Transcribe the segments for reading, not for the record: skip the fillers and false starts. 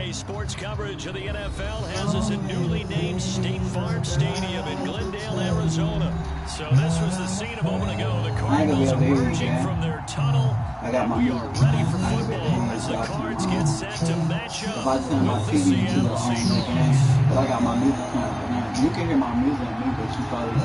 EA Sports coverage of the NFL has us at newly named State Farm Stadium in Glendale, Arizona. So this was the scene a moment ago. The Cardinals emerging from their tunnel. We are ready for football as the Cards get set to match up with the Seattle Seahawks. But I got my music playing. You can hear my music in me, but you probably...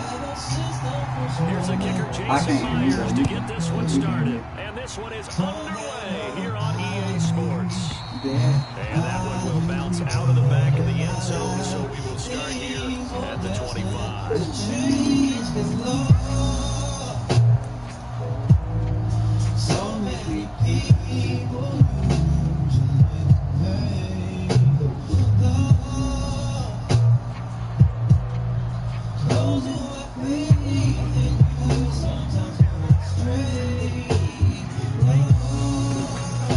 Here's the kicker, Jason Myers, to get this one started. And this one is underway here on EA Sports. And that one will bounce out of the back of the end zone, so we will start here at the 25. So many people.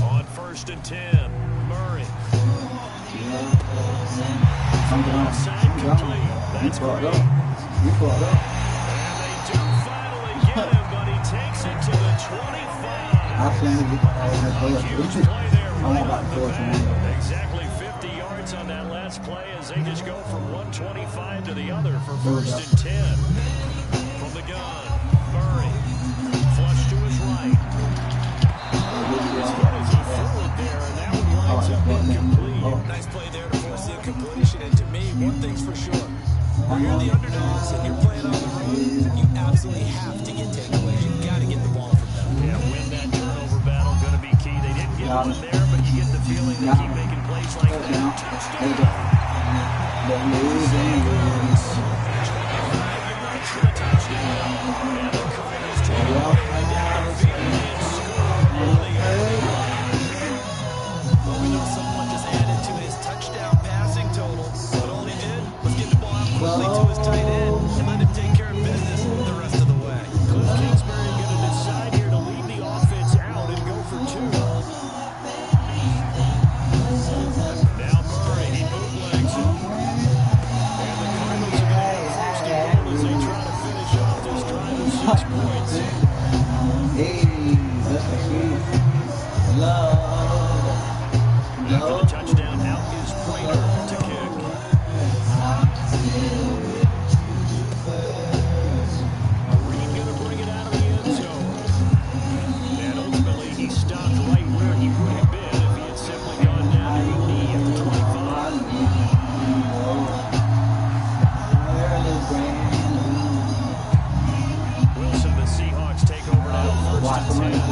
On 1st and 10, Murray. Side complete. That's great. And they do finally get him, but he takes it to the 25. Huge play there right on the back. Exactly 50 yards on that last play as they just go from 125 to the other for 1st and 10. From the gun, Murray. Flush to his right. His foot is forward there, and that one winds up incomplete. Nice play there to force the incompletion. And to me, one thing's for sure. When you're the underdogs and you're playing on the road, you absolutely have to get takeaways. You've got to get the ball from them. Yeah, win that turnover battle, going to be key. They didn't get one there, but you get the feeling they keep making plays like that. Touchdown. Well, we know someone just added to his touchdown passing total, but all he did was get the ball out quickly to his tight end and let him take care of business the rest of the way. Cliff Kingsbury going to decide here to lead the offense out and go for 2. Now Murray, he bootlegs it. And the Cardinals are going to go first and goal as they try to finish off this drive with 6 points. After the touchdown, out is Prater to kick. Reed going to bring it out of the end zone. And ultimately, he stopped right where he would have been if he had simply gone down to a knee at the 25. Wilson, the Seahawks take over now, 1st and 10 at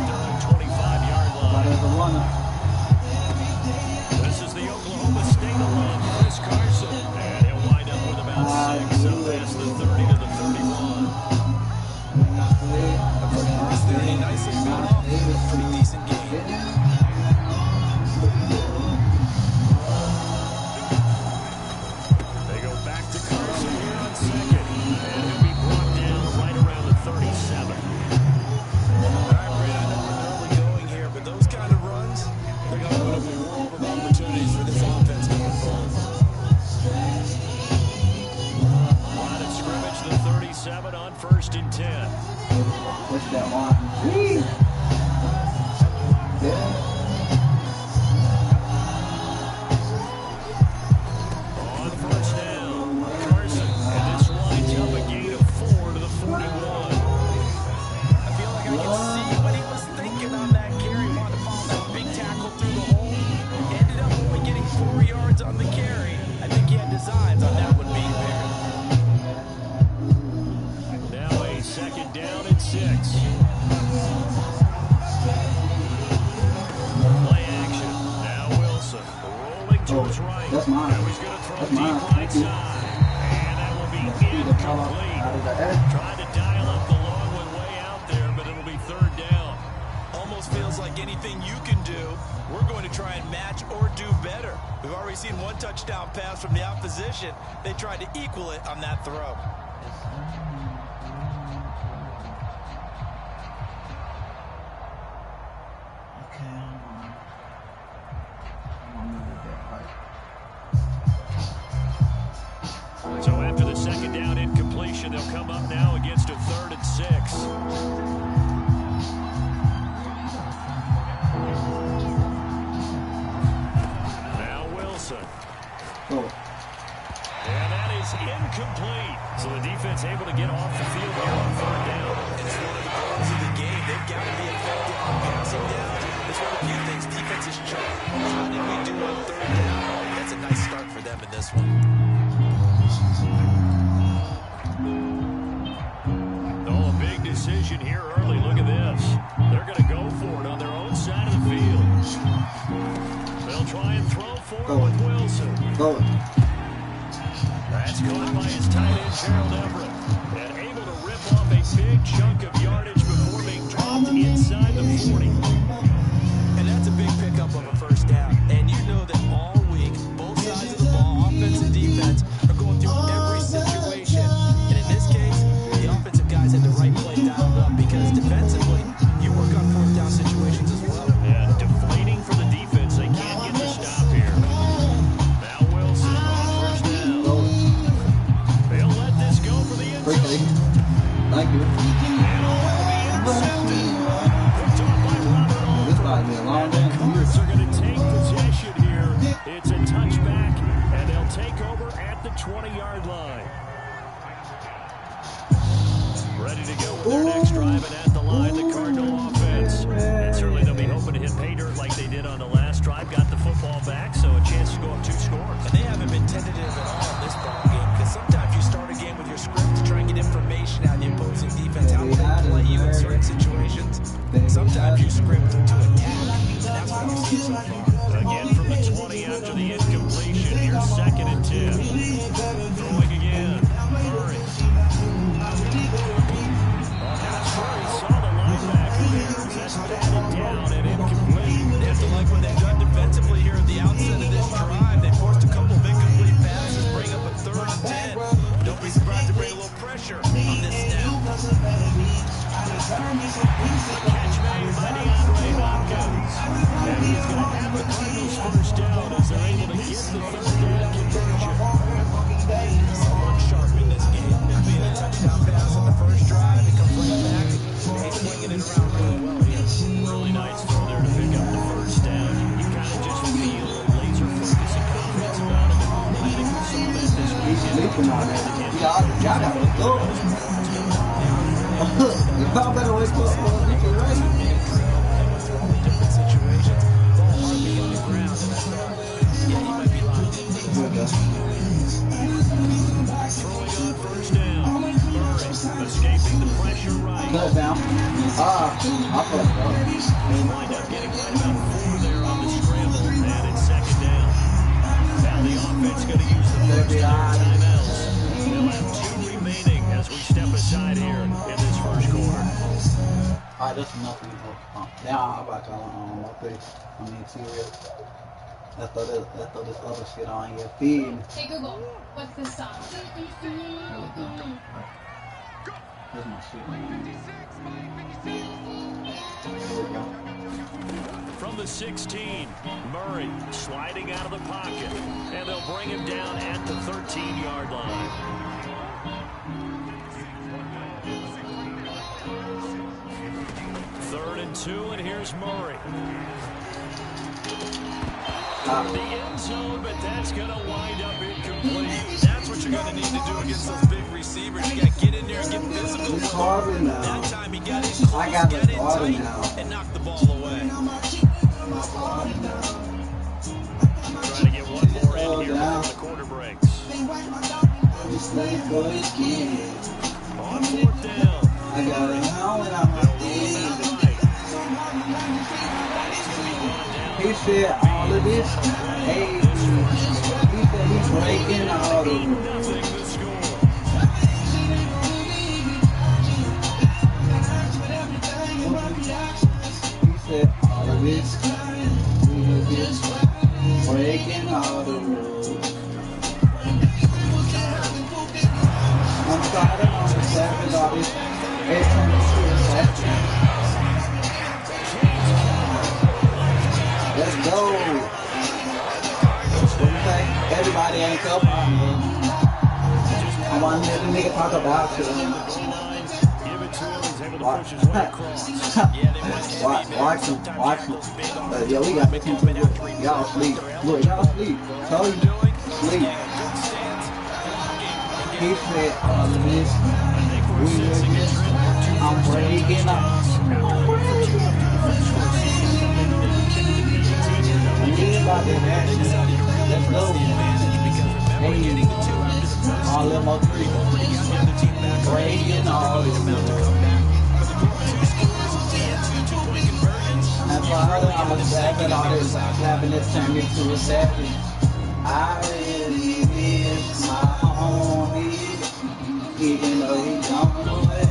their own 25-yard line. This is the Oklahoma State alum, Chris Carson, and he'll wind up with about 6, up past the 30 to the 31. First 30, nicely got off. Pretty decent game. They go back to Carson here on 2nd, and he'll be brought down right around the 37. All right, Brad, I know we're early going here, but those kind of runs, they're going to open up a world of opportunities for this offense going forward. Line of scrimmage, the 37 on 1st and 10. Push that one. On 1st down, Carson, and this winds up a gain of 4 to the 41. I feel like I can see what he was thinking on that carry. Wanted to follow that big tackle through the hole. Ended up only getting 4 yards on the carry. I think he had designs on that one being bigger. Now a 2nd down and 6. Play action. Now Wilson rolling to his right. That's mine. Now he's going to throw deep right side. And that will be incomplete. Trying to dial up the long one way out there, but it'll be 3rd down. Almost feels like anything you can do, we're going to try and match or do better. We've already seen one touchdown pass from the opposition. They tried to equal it on that throw. So after the 2nd down incompletion, they'll come up now against a 3rd and 6. Now this one. Oh, a big decision here early. Look at this. They're going to go for it on their own side of the field. They'll try and throw for it with Wilson. That's caught by his tight end, Gerald Everett. And able to rip off a big chunk of yardage before being dropped inside the 40. And that's a big pickup of a first down. And you know that all week, both sides of the ball, offense and defense, are going through every situation. And in this case, the offensive guys had the right play dialed up because defensively, you work on fourth down situations as well. Yeah, deflating for the defense. They can't get the stop here. Now Wilson on first down. They'll let this go for the end zone. Thank you. And all will be intercepted. Picked off by Robert Alford. This might be a long day. The Cards are going to take possession here. It's a touchback, and they'll take over at the 20-yard line. Ready to go with their next drive, and at the line, the Cardinal offense. And certainly they'll be hoping to hit pay dirt like they did on the last drive. Got the football back, so a chance to go up 2 scores. And they haven't been tentative at all in this ball game because sometimes you start a game with your script to try and get information out of the opposing defense. How will they play you in certain situations? Sometimes you script to attack, and that's what I'm seeing so far. Again from the 20 after the incompletion. Here's 2nd and 10. Throwing again. Murray. Saw the linebacker there. That's batted down and incomplete. They have to like what they've done defensively here at the outset of this drive. They forced a couple of incomplete passes, bring up a 3rd and 10. Don't be surprised to bring a little pressure on this snap. Catch made by DeAndre Hopkins. And he's going to have the Cardinals first down as they're able to get the 3rd down conversion. Someone sharp in this game. It'll be a touchdown pass on the first drive. It comes right back. He's swinging it around really well here. Really nice throw there to pick up the first down. You kind of just feel laser focus and confidence about him. And I think we saw that this weekend. Y'all got to go. Y'all better wait for Different situations. Ball hardly on the ground. Yeah, he might be lying. Throwing on first down. Murray escaping the pressure right. Cut down. I put it up. They'll wind up getting right about 4 there on the scramble. And it's 2nd down. Now the offense going to use the first of their timeouts. They'll have 2 remaining as we step aside here in this first quarter. Alright, that's nothing. Now I'm about to my face. I mean, serious. Let's throw this other shit on here. Feed. Hey Google, what's this song? Here's my shit. From the 16, Murray sliding out of the pocket. And they'll bring him down at the 13-yard line. Third and 2, and here's Murray. The end zone, but that's going to wind up incomplete. That's what you're going to need to do against those big receivers. You got to get in there and get physical. It's harder now. That time he got in close, I got got it in harder tight, now. and knocked the ball away. Trying to get one more in here before the quarter breaks. On 4th down. I got it now and I'm He said all of this. Hey, he said he's breaking all of it. Nothing to score. He said all of this. Breaking all the rules. I'm starting on the 7th of this. Let's go. What you say? Everybody ain't up on me. I want to hear the nigga talk about you. Give it to him. He's able to push his way across. Watch him. Yeah, we got 10 y'all sleep. Look, y'all sleep. Tell you, sleep. He said, all of this. I'm breaking up. Let's go. said all this clapping that turned me to a savage. I really miss my homie, even though he gone away.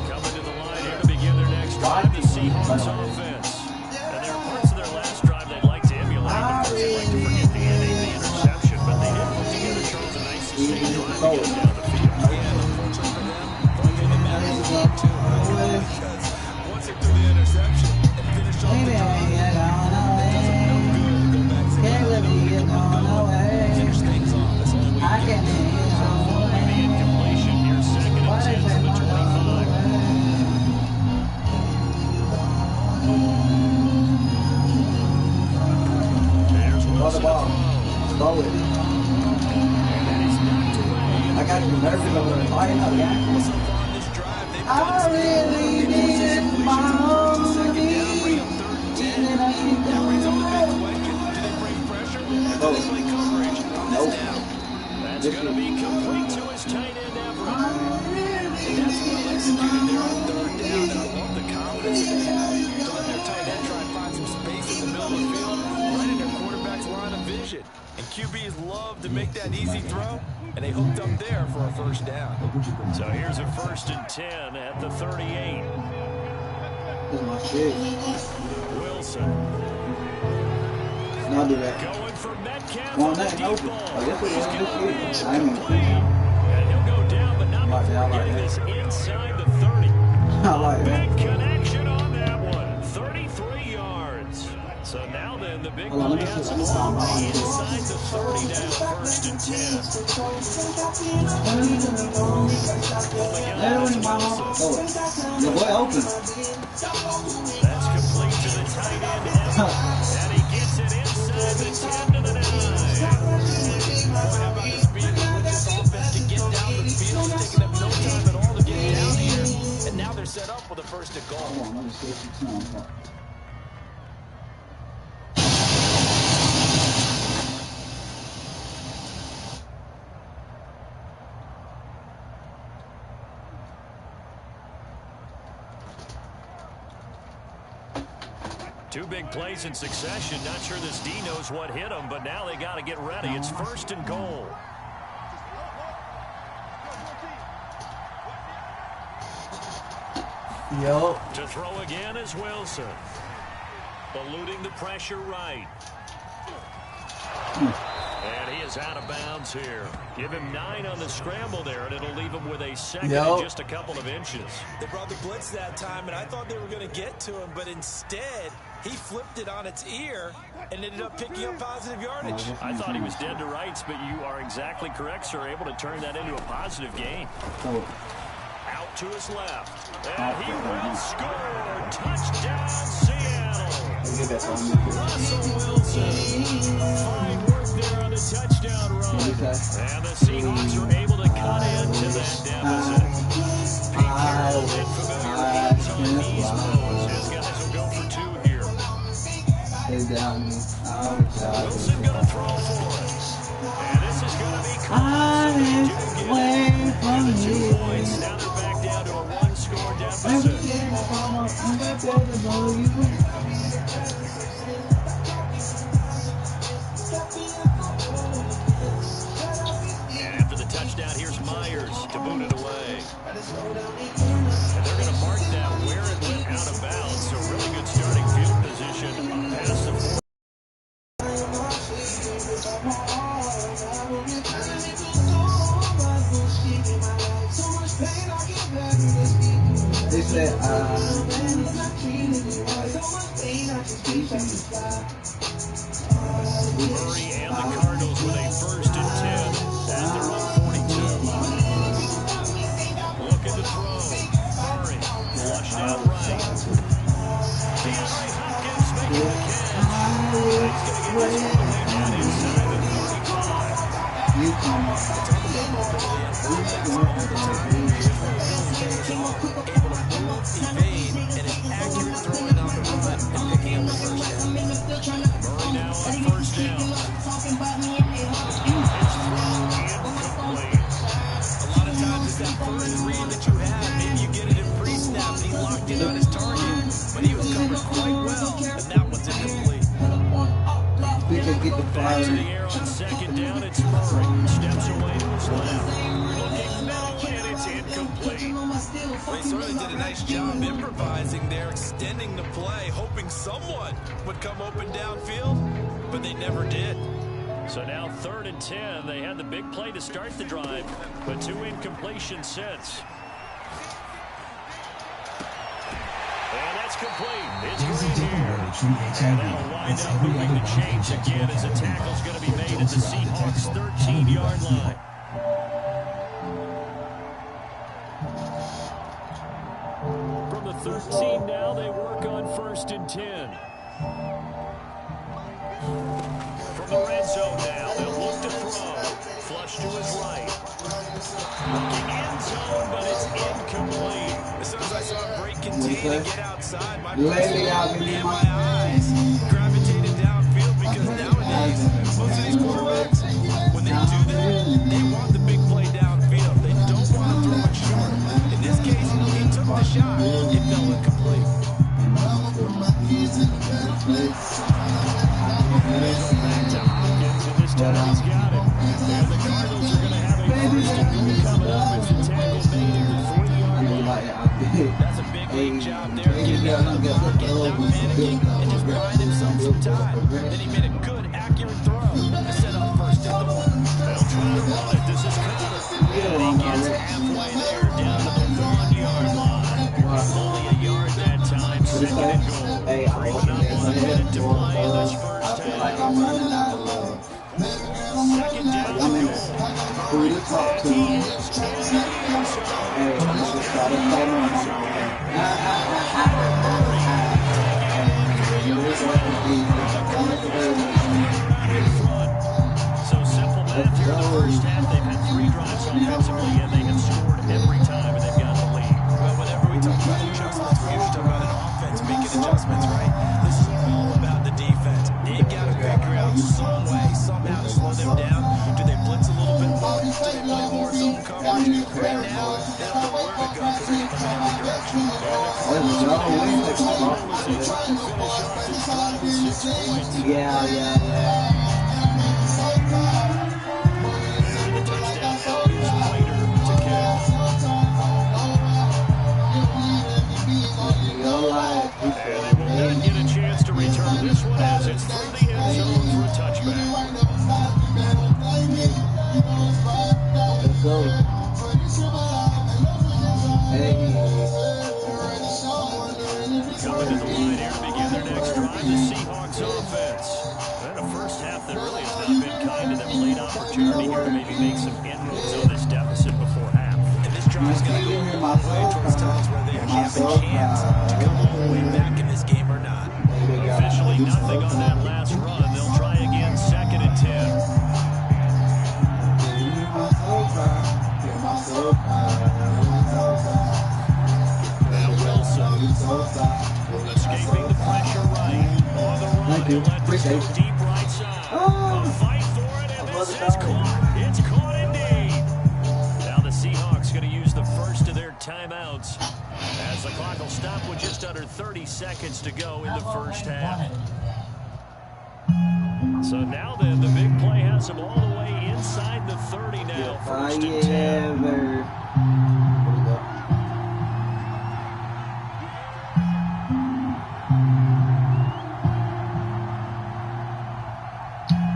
Coming to the line here to begin their next drive, the Seahawks offense. And there are parts of their last drive they'd like to emulate. Of course, they'd like to forget the ending, the interception, but they did put together Charles a nice sustained drive to get down the field. Yeah, unfortunately for them, they'll get it back in the game too. Because once they threw the interception and finished off the drive, it doesn't feel good to go back and say, well, you know, we can finish things off. That's the only way you can do it. Following the incompletion, here's 2nd and 10 from the 25. There's Wilson to throw. Throw it. I got you nervous over the fight now, yeah. So far on this drive, they've I done really need my homie. That brings up the big question. Do they bring pressure? Or do they play coverage on this down? That's going to be complete to his tight end, Everett. And that's well executed there on 3rd down. And I love the confidence that they have to let their tight end try and find some space in the middle of the field, right in their quarterback's line of vision. And QBs love to make that easy throw, and they hooked up there for a 1st down. So here's a 1st and 10 at the 38. This is my shit. Wilson Now do that. going for Metcalf Well, on the that deep no. ball. Oh, yes, it He's is. going to This be is. I ain't complete. And he'll go down, but not Like that, before I like getting that. this inside the 30. I like that. Big connection on that one. 33 yards. So now then, the big Hold on, boy let me has see. the ball inside the 30 now, 1st and 10. The boy open. That's complete to the tight end, Evans. And he gets it inside the 10 to the 9. Boy, how about the speed with which this offense can get down the field? It's taking them no time at all to get down here. And now they're set up with a 1st and goal. Hold on, let me see what you're talking about. Two big plays in succession. Not sure this D knows what hit him, but now they got to get ready. It's 1st and goal. Yo. To throw again is Wilson. Eluding the pressure right. And he is out of bounds here. Give him 9 on the scramble there, and it'll leave him with a 2nd and just a couple of inches. They brought the blitz that time, and I thought they were going to get to him, but instead, he flipped it on its ear and ended up picking up positive yardage. I thought he was dead to rights, but you are exactly correct, sir. Able to turn that into a positive gain. Out to his left. And he will score. Touchdown, Seattle. Russell Wilson. Fine work there on the touchdown run. And the Seahawks are able to cut into that deficit. Pete Carroll and familiar hands on these moves. His guys will go for 2 here. Wilson going to throw for it. And this is going to be close. And 2 points. Now they're back down to a 1-score deficit. And after the touchdown, here's Myers to boot it away. And they're going to mark that where it went out of bounds. So really good starting field position past the 4. They said, Murray and the Cardinals with a 1st and 10 at their own 42. Looking to throw. Murray flushed out right. DeAndre Hopkins making the catch. He's going to get this one down inside the 35. you come up. Evade, and is accurate throwing on the run and picking up the 1st down. Murray now on 1st down. get the Back to the fire. air on second down. It's Murray. Steps away to his left. Looking middle, and it's incomplete. They certainly did a nice job improvising there, extending the play, hoping someone would come open downfield, but they never did. So now 3rd and 10. They had the big play to start the drive, but 2 incompletions since. And that's complete. It's Green here. And that'll wind up moving the chains again as a tackle's going to be made at the Seahawks' 13-yard line. From the 13 now, they work on 1st and 10. From the red zone now, they'll look to throw. Flush to his right. Looking end zone, but it's incomplete. As soon as I saw him break contain and get outside, my Lately, I've been and my eyes gravitated downfield because nowadays, most of these quarterbacks, when they do that, they want the big play downfield. They don't want to throw it short. In this case, he took the shot. It fell incomplete. Back to Hopkins, and this time he's got it. And the Cardinals are going to have a 1st and goal coming up as the tackle made at the 3-yard line. That's a big league job there, getting out of the pocket, not panicking, and just buying himself some time. Then he made a good, accurate throw to set up 1st and goal. They'll try to run it. This is Connor. And he gets halfway there, down to the 1-yard line. Only a yard that time, 2nd and goal. Bringing up 1 minute to play in this first half. 2nd down to goal. Who you talk to? He is in the end zone. Hey, let's just start a So simple math here in the first half. They've had 3 drives offensively, and they have scored every time, and they've got the lead. Well, whenever we talk about adjustments, we usually talk about an offense making adjustments, right? This is all about the defense. They got to figure out some way, somehow to slow them down. Do they blitz a little bit more? Do they play more zone coverage? Right now, they don't know where to go because they're coming every direction. Yeah. And the touchdown help is Waiter to kick. And they will not get a chance to return this one as it's through the end zone for a touchback. Let's go. Hey. Coming to the line here to begin their next drive, the Seahawks offense. And a first half that really has not been kind to them. A late opportunity here to maybe make some inroads on this deficit before half. And this drive is going to go a long way towards telling us whether they have a chance to come all the way back in this game or not. Officially nothing on that last run. They'll try again, 2nd and 10. Now Wilson, escaping the pressure right. On the run, he'll let this go deep right side. A fight for it, and this is caught. It's caught indeed. Now the Seahawks going to use the first of their timeouts as the clock will stop with just under 30 seconds to go in the first half. So now then, the big play has them all the way inside the 30 now. 1st and 10.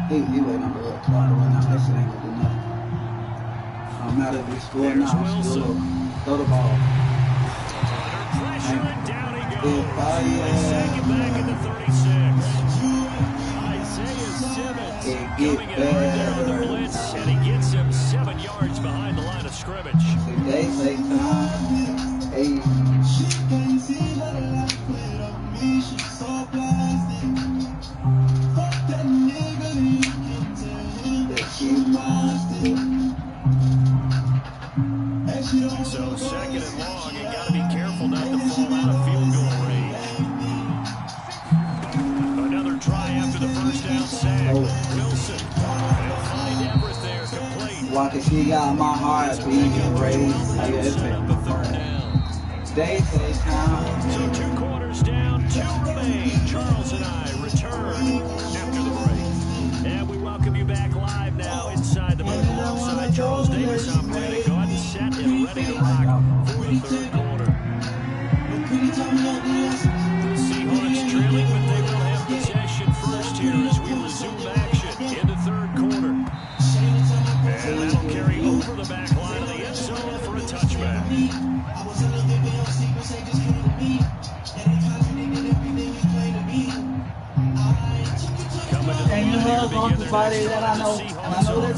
He waiting on the little clock right now. That shit ain't gonna do nothing. I'm not if we score now. Throw the ball. Under pressure, and down he goes. They sack it back at the 36. Isaiah Simmons coming in hard there on the blitz, and he gets him 7 yards behind the line of scrimmage. They take time. Hey. So 2nd and long, you got to be careful not to fall out of field goal range. Another try after the first down sack. Wilson, they'll find Everett there, complete. Walker, she got my heart beating raised. They'll set up a 3rd down. They take time. So 2 quarters down, 2 remain. Charles and I return after the break. third quarter. The Seahawks trailing, but they will have possession first here as we resume action in the third quarter. And that'll carry over the back line of the end zone for a touchback. And you have somebody that I know, and I know that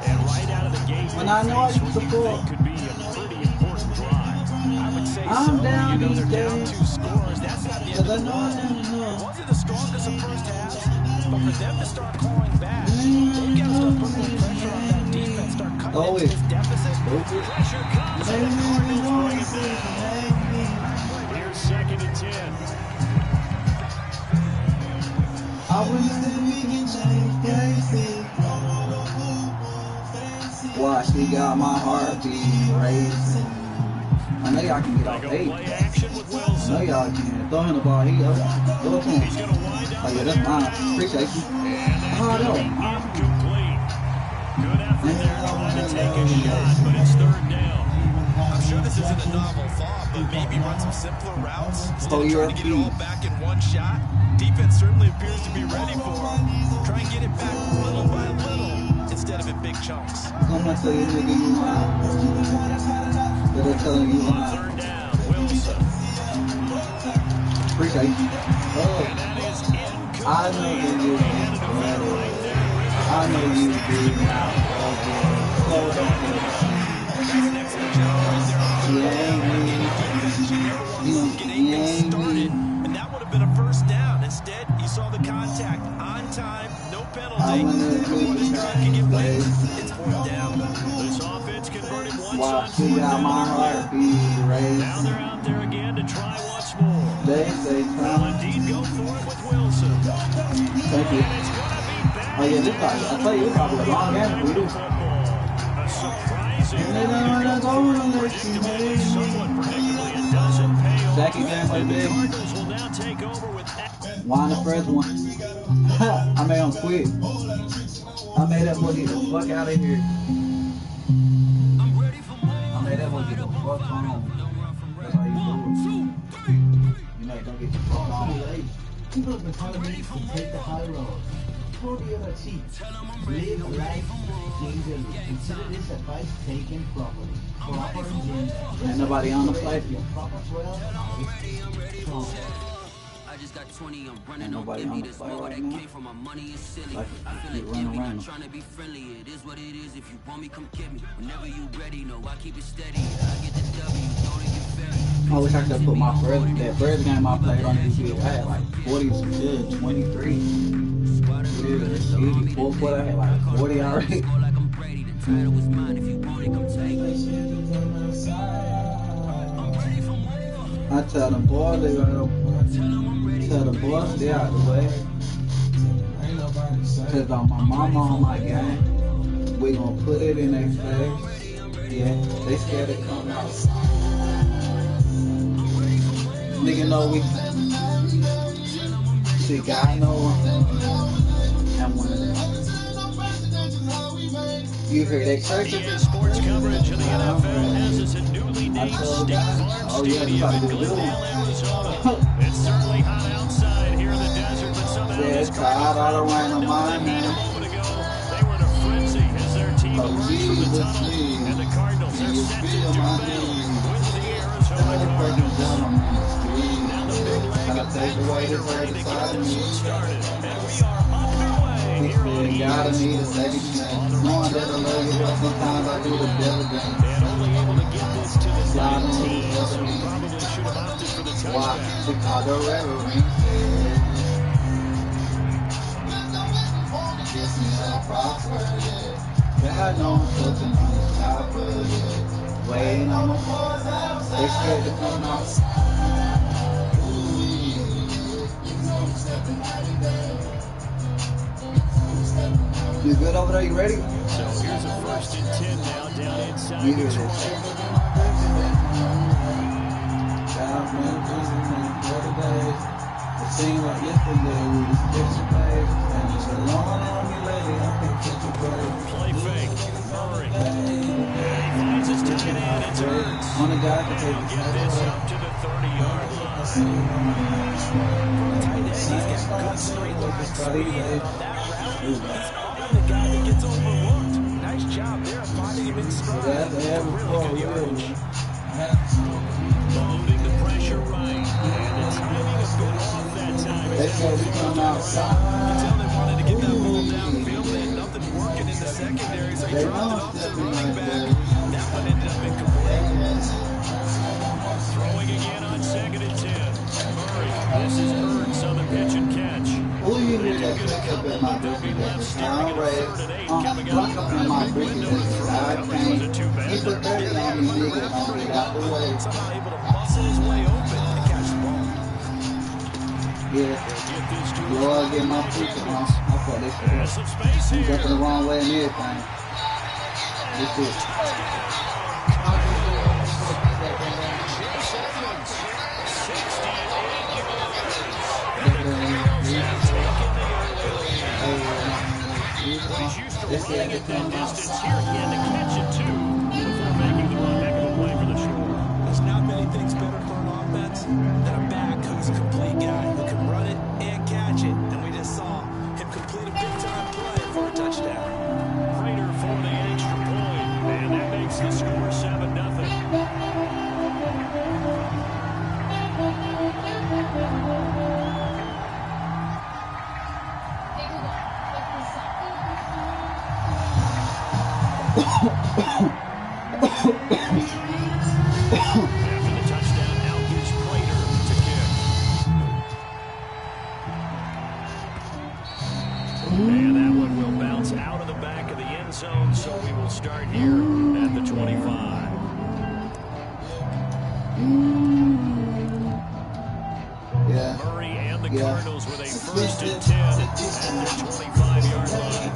And right out of the gate, when I know I used to pull, could be a pretty important drive. I would say I'm so. down You know these they're down days. 2 scores. That's not the end Because I of the know world. I It wasn't the strongest of first halves, but for them to start clawing back, they've got to start putting more pressure on that defense, start cutting into this deficit. Pressure comes, and the Cardinals bring it back. Here's 2nd and 10. Watch, he got my heartbeat racing. I know y'all can get off They go 8. play action with I Wilson. know y'all can. Throw him the ball. He up. Throw it to He's him. going to wind up Oh, yeah, that's mine. Appreciate you. and that's Oh, going to no. be incomplete. Good effort there trying to take a shot, but it's 3rd down. I'm sure this isn't a novel thought, but maybe run some simpler routes instead of trying to get it all back in one shot. Defense certainly appears to be ready for him. Try and get it back little by little instead of in big chunks. I'm not telling you, nigga, you lying. But they're telling you lying. 3rd down, Wilson. Appreciate you. Oh, And that is incomplete. I know you do. I know you do. Hold on. That's an excellent job right there. Started, and that would have been a first down. Instead, you saw the contact on time, no penalty. Before this drive can get wins, it's 4th down. This offense converted one Watch, time. he got my heartbeat Now racing. they're out there again to try once more. They say They'll time. indeed go for it with Wilson. Thank you. And it's going to be back. Oh, yeah, this probably, I tell you, it's probably a long game if we do. A surprising, And they don't go on unless you predictably, make somewhat predictably, it doesn't pay off. Second game like And the this. Cardinals will now take over with Why the first one? I made him quit. I made that boy get the fuck out of here. I made that boy get the fuck home. That's how you do it. You know, don't get the fuck home. People have been telling me to take the high road. Told the other cheat. Live life gingerly. Consider this advice taken properly. Proper gin. Ain't nobody on the play. Proper 12. I just got 20, I'm running Ain't on nobody give on me the this play more right that now. came from my money is silly. Like, I feel you like run giving, I'm around. trying to be friendly. It is what it is. If you want me, come get me. Whenever you ready, no, I keep it steady. I get the W, don't even ferry. I wish I could have put my first game I played on this video. I had like 40, 23. Yeah, 4 foot, I had like 40 already. Score like I'm Brady. The title was mine. If you want it, come take it. I tell them boys they gotta tell the boys stay out the way. Cause on my mama on my game, we gonna put it in their face. Yeah, they scared to come out. Nigga know we see God know I'm one of them. You hear that church? ESPN Sports coverage of the NFL has us at newly named State Farm Stadium in Glendale, Arizona. It's certainly hot outside here in the desert, but somehow Yeah, this it's hot. I don't want no Cardinals mind, defeat a man. moment ago. They were in a frenzy as their team Oh, emerged from the Jesus, tunnel, please. and the Cardinals are You set to feel do my battle pain. with the Arizona Cardinals. Now the big leg Gotta of take the way Vader to ready to get side this me. one started, and we are underway He here on said, gotta need a ESPN second Sports. chance. Knowing that I love you, but sometimes I do the devil dance. And only able to get this to the 19, so probably should have opted for the Why? touchback. Chicago Reverie. God knows something on the top of it. Waiting on the boys out. They scared to come out. You good over there? You ready? So here's a 1st and 10 now down inside You the hear 20. this? Seemed like yesterday we was fixing plays, and just alone on me lately, I can't catch a break. Play fake. Murray. He finds his tight end. It's Hurts. On the guy can take He'll the get this up to the 30-yard line. Tight end, he's got good straight line speed. On that route, he's often the guy that gets overlooked. Nice job there finding him in stride. Really good yardage. Eluding the pressure right. And the timing a bit off that time. They said we come outside. You can tell they wanted to get that ball downfield. They had nothing working in the secondary, so he dropped it off to the running back. That one ended up incomplete. Throwing again on 2nd and 10. Murray. This is Hurts on the pitch and catch. Who you need to catch up in my business? Now, block up in my business. I can't. He put 30 on me, nigga, and get out the way. Somehow able to muscle his way open and catch the ball. Yeah. You all get my feet on. I thought this There's some space was here. jumping the wrong way and everything. This is. Chase Edmonds. 68 He's used to running at that distance here. He had to catch it too before making the run. Heck of a play for the shore. There's not many things better for an offense than a back who's a complete guy who can run it and catch it. And we just saw him complete a big-time play for a touchdown. Prater for the extra point. And that makes the score 7-0. Take a look. What's the song? After the touchdown, out is Prater to kick. And that one will bounce out of the back of the end zone, so we will start here at the 25. Yeah. Murray and the Yeah. Cardinals with a 1st and 10 at their 25-yard line.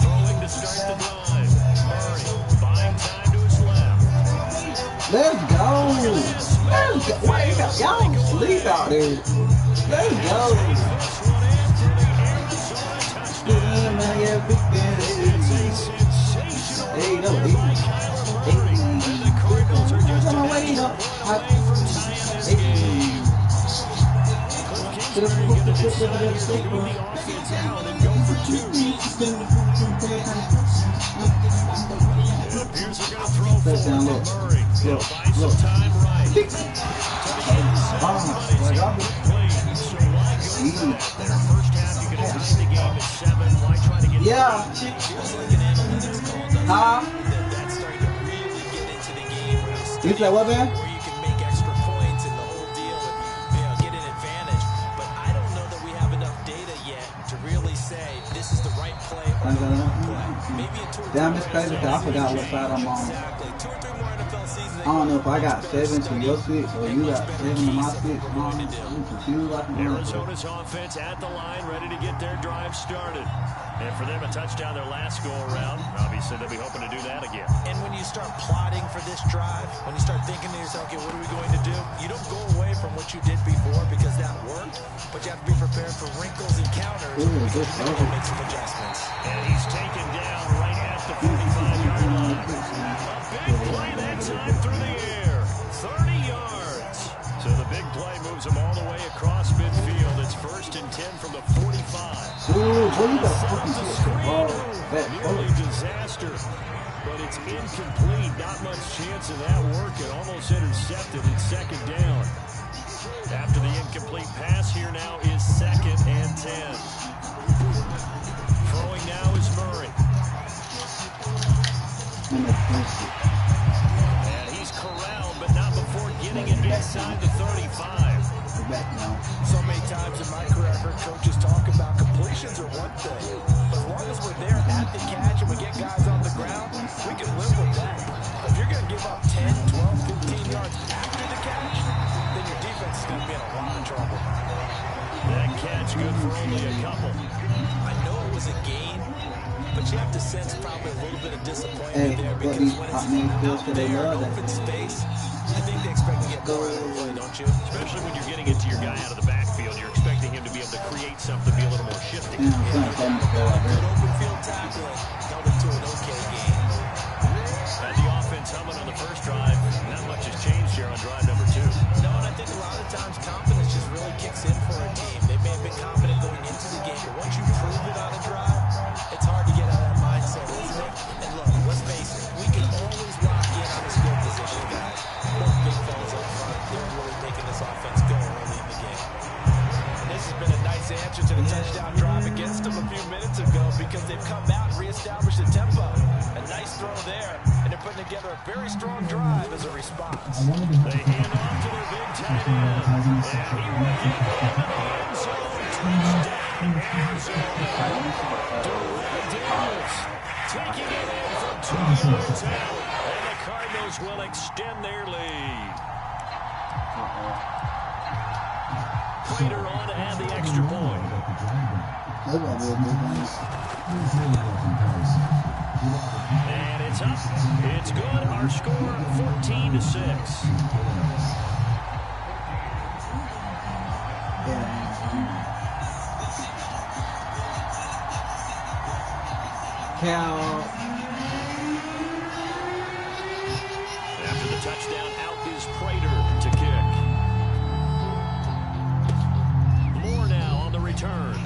Throwing to start the drive. Murray buying time to his left. Let's go. Let's go. Why you got y'all sleep out there? Let's go. Hey, no, hey. The Cardinals are just No, wait, no. Touchdown, look. Look. Yeah. Huh? That's starting to really get into the game where You said what, man? where you can make extra points and the whole deal and get an advantage. But I don't know that we have enough data yet to really say this is the right play or the wrong play. Maybe in 2 or 3 Damn, it's crazy because I forgot what side I'm on. Exactly. 2 or 3 more NFL seasons. I don't know if I got 7 to your 6 or you got 7 to my 6. I'm confused like I'm going to. Arizona's offense at the line, ready to get their drive started. And for them, a touchdown their last go-around. Obviously, they'll be hoping to do that again. And when you start plotting for this drive, when you start thinking to yourself, okay, what are we going to do? You don't go away from what you did before because that worked, but you have to be prepared for wrinkles and counters because you have to make some adjustments. And he's taken down right at the 45-yard line. A big play that time through the air. 30 yards. So the big play moves him all the way across midfield. It's 1st and 10 from the 45. Ooh, boy, you got fucking shit. Oh, Nearly disaster, but it's incomplete. Not much chance of that working. Almost intercepted. It's 2nd down. After the incomplete pass, here now is 2nd and 10. Throwing now is Murray. And he's corralled, but not before getting it inside the 35. Back now. So many times in my career, I've heard coaches talk about completions are one thing. But as long as we're there at the catch and we get guys on the ground, we can live with that. But if you're going to give up 10, 12, 15 yards after the catch, then your defense is going to be in a lot of trouble. That catch good for only a couple. I know it was a gain, but you have to sense probably a little bit of disappointment there because when it's out there in open space, I think they expect to get more out of the play, don't you? Especially when you're getting it to your guy out of the backfield. You're expecting him to be able to create something, be a little more shifty. Yeah, I'm trying to find the ball out Good there. open field tackling. Held it to an okay game. Had the offense humming on the first drive. Not much has changed here on drive number 2. No, and I think a lot of times confidence just really kicks in for a team. They may have been confident going into the game, but once you prove it on a drive, it's hard to get out of that mindset, isn't it? And look, let's face it, we can always lock in on the skill position guys. Both big fellas up front, they're really making this offense go early in the game. And this has been a nice answer to the touchdown drive against them a few minutes ago because they've come out and reestablished the tempo. A nice throw there, and they're putting together a very strong drive as a response. They hand off to their big tight end. And he will get into the end zone. Touchdown, Arizona. Darrell Daniels taking it in from 2 yards out. And the Cardinals will extend their lead. Prater on to add the extra point. And it's up. It's good. Our score 14-6. Cal. After the touchdown, out is Prater to kick. Moore now on the return.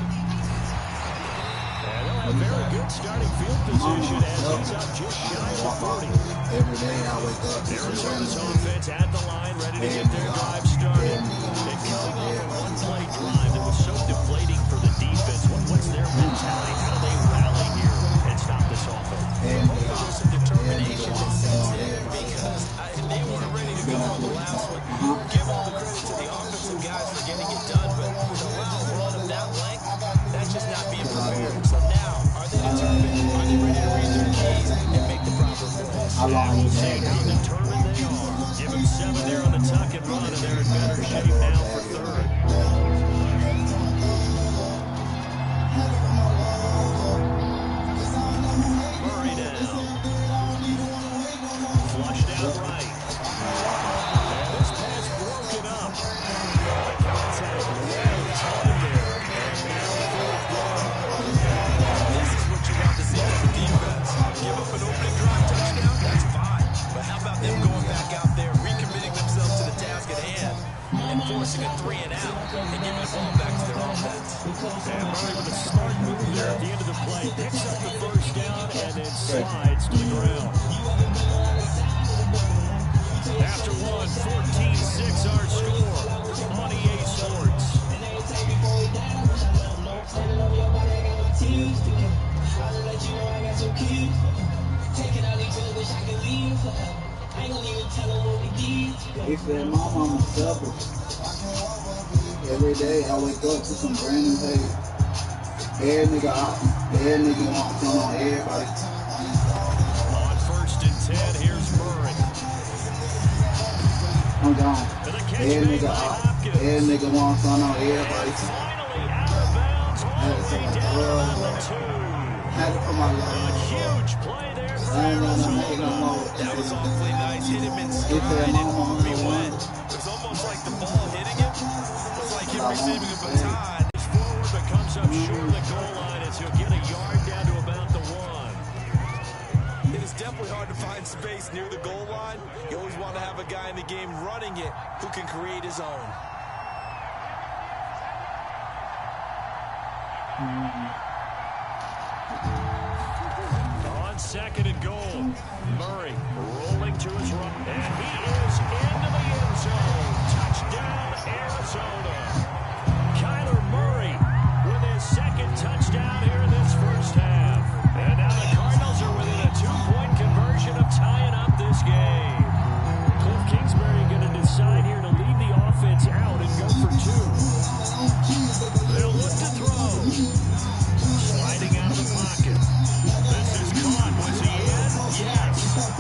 And they'll have very good starting field position as he's up just shy of 40. Every day I wake up. Arizona's offense at the line, ready to get their drive started. And coming off a one-play drive that was so deflating for the defense, what's their mentality? How do they rally here and stop this offense? There's some determination that sets in because they weren't ready to go on the last one. Give all the credit to the offensive guys for getting it done, but to allow a run of that length, that's just not being prepared. So now, are they determined? Are they ready to read their keys and make the proper plays? Yeah, we'll see how determined they are. Give them 7 there on the tuck and run, and they're in better shape now for third. Murray down. Flushed out right. And this pass broken up. The contact long time there. And now fourth down. This is what you want to see from the defense. Give up an opening drive touchdown, that's fine. But how about them going back out there, recommitting themselves to the task at hand, and forcing a 3 and out, and giving the ball back to their offense. And Murray with a smart move there at the end of the play. Picks up the first down and then slides to the ground. After one, 14-6 our score on EA Sports. He said, my mama suffered. Every day I wake up to some brand new page. Every nigga wants some on everybody. On 1st and 10, here's Murray. I'm gone. To the catch made by Hopkins. Every nigga wants some on everybody. Finally out of bounds, all the way down on the 2. Had to put my A love. huge play there for I ain't gonna make Arizona. no more. That was awfully nice. Hit him in He stride said, and mama, off he went. It was almost like the ball hitting him was like him receiving a baton. He's forward but comes up short of the goal line as he'll get a yard down to about the 1. It is definitely hard to find space near the goal line. You always want to have a guy in the game running it who can create his own. On 2nd and goal, Murray rolling to his right, and he is into the end zone. Touchdown, Arizona. Kyler Murray with his 2nd touchdown here in this first half. And now the Cardinals are within a 2-point conversion of tying up this game. Cliff Kingsbury going to decide here to leave the offense out and go for 2. They'll look to throw. Sliding out of the pocket. This is caught. Was he in? Yes.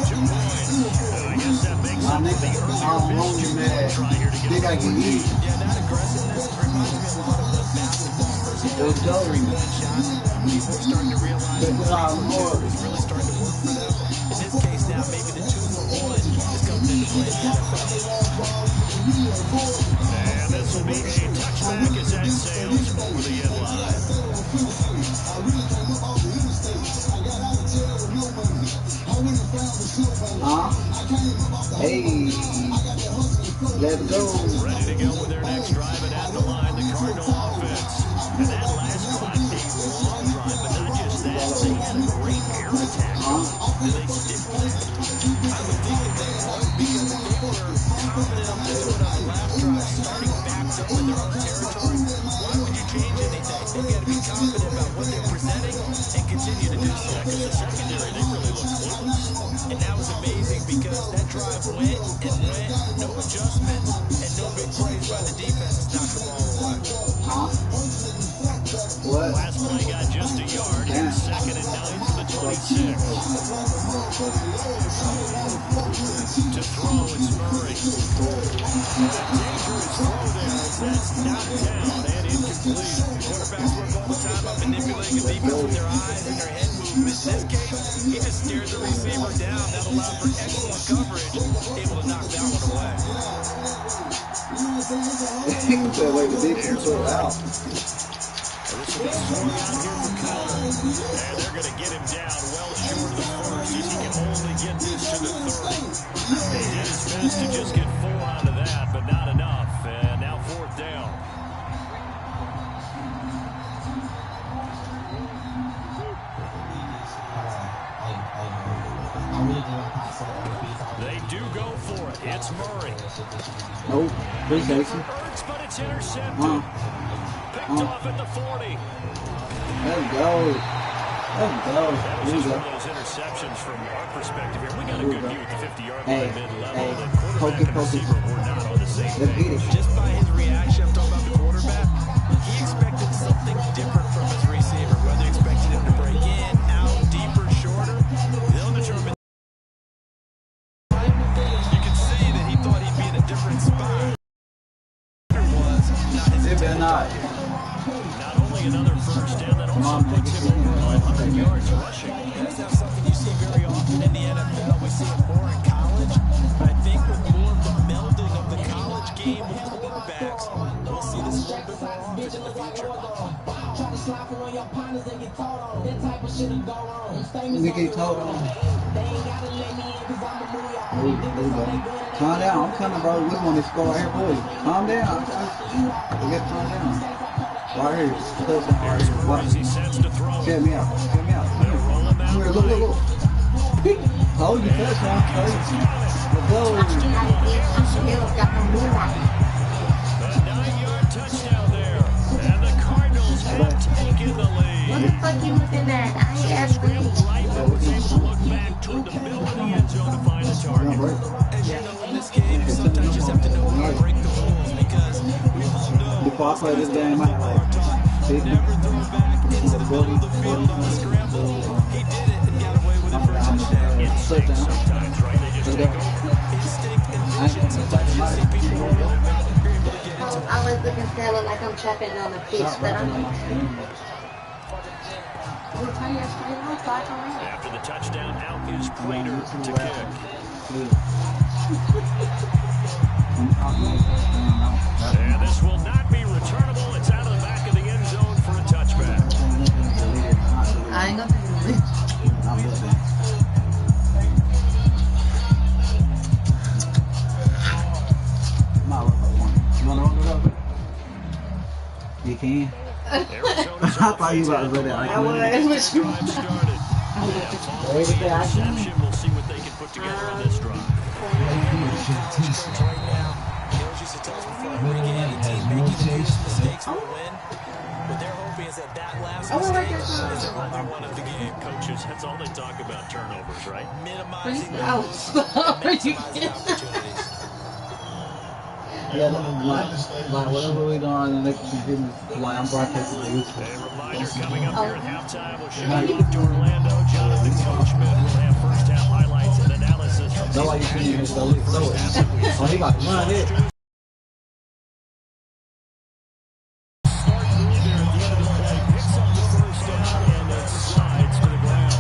2 points. I guess that makes up for the earlier missed 2-point try here to get Think I can eat. Yeah, that aggressiveness reminds me a lot of the basketball versus Those dollars. three-point shots. People are starting to realize that But the 3-for-2 is really starting to work for them. In this case now, maybe the 2-for-1 is coming into play in the NFL. And this will be a touchback as that sails over the end line. Hey, let's go. Ready to go with their next drive, and at the line, the Cardinal offense. And that last drive, a long drive, but not just that. They had a great air attack. Did they stick with it? I would think that they would, because if they were confident of doing on the last drive, starting back up in their own territory, why would you change anything? They got to be confident about what they're presenting and continue to do so. Because the secondary, they really looked clueless. And that was amazing because that drive went and went, no adjustments, and no big plays by the defense to knock the ball away. What? Last play got just a yard. Yeah. 2nd and 9 from the 26. To throw, it's Murray. And a dangerous throw there. That's knocked down and incomplete. Quarterbacks work all the time on manipulating the defense with their eyes and their head movement. In this case, he just stared the receiver down. That allowed for excellent coverage, able to knock that one away. Wait, the defense was out. This will be swung out here for Connor. And they're going to get him down well short of the first as he can only get this to the 30. They did his best to just get 4 out of that, but not enough. And now 4th down. They do go for it. It's Murray. Nope. Appreciate you. Ertz, but it's intercepted. Picked off at the 40. Let's go. Let's go. That was Here we just go. one of those interceptions from our perspective here. We got a good view at the 50-yard line Hey, mid-level. hey, The quarterback and focus. receiver were not on the same Let's page. get it. Just by his reaction, I'm talking about the quarterback, he expected something different from his receiver. Whether he expected him to break in, out, deeper, shorter, they'll determine. You can see that he thought he'd be in a different spot. It better not. Not only another first down, that also puts him over 100 yards rushing. That's not something you see very often in the NFL. We see it more in college. But I think with more of the melding of the college game with quarterbacks, we'll see this a little bit more often in the future. We get told on. Calm down. I'm coming, bro. We want to score right here for you. Calm down. We get calm down. Right here. Right here. Watch. He sets to throw. Get me out. Get me out. They'll roll him out. Come here. Look, look, look. Hold your touchdown. Let's go. A 9-yard touchdown there. And the Cardinals have taken the lead. What the fuck you looking at? I ain't asked for you. Right, but was able to look back toward the middle of the end zone to find the target. As you know, in this game, you sometimes just have to know how to break the rules because we all know Before I play this game, I never throw back into the middle of the field on a scramble. He did it and got away with it for a touchdown. Instinct sometimes, right? They just take over. Instinct and vision. Sometimes you see people who are able to get into it. I was looking to look like I'm trapping on a fish, but I'm like, After the touchdown, out is Prater to kick. And this will not be returnable. It's out of the back of the end zone for a touchback. I ain't gonna do it. You want to roll it up? You can. Arizona's I thought you was about to go there. I was. drive started. Reception. We'll see what they can put together on this drive. Right now, Hills used to tell us before every game, any team making the biggest mistakes will win. What they're hoping is that last mistake is their only one of the game. Coaches, that's all they talk about, turnovers, right? Minimizing the Oh, maximizing opportunities. Yeah, like whatever we doing in the next few minutes, like I'm broadcasting the YouTube. A reminder coming up here at halftime. We'll show you off to Orlando. Jonathan Coachman will have first half highlights and analysis from That's why you see him so slow. Oh, he about to run it. Smart move there at the end of the play. Picks up the first down and then slides to the ground.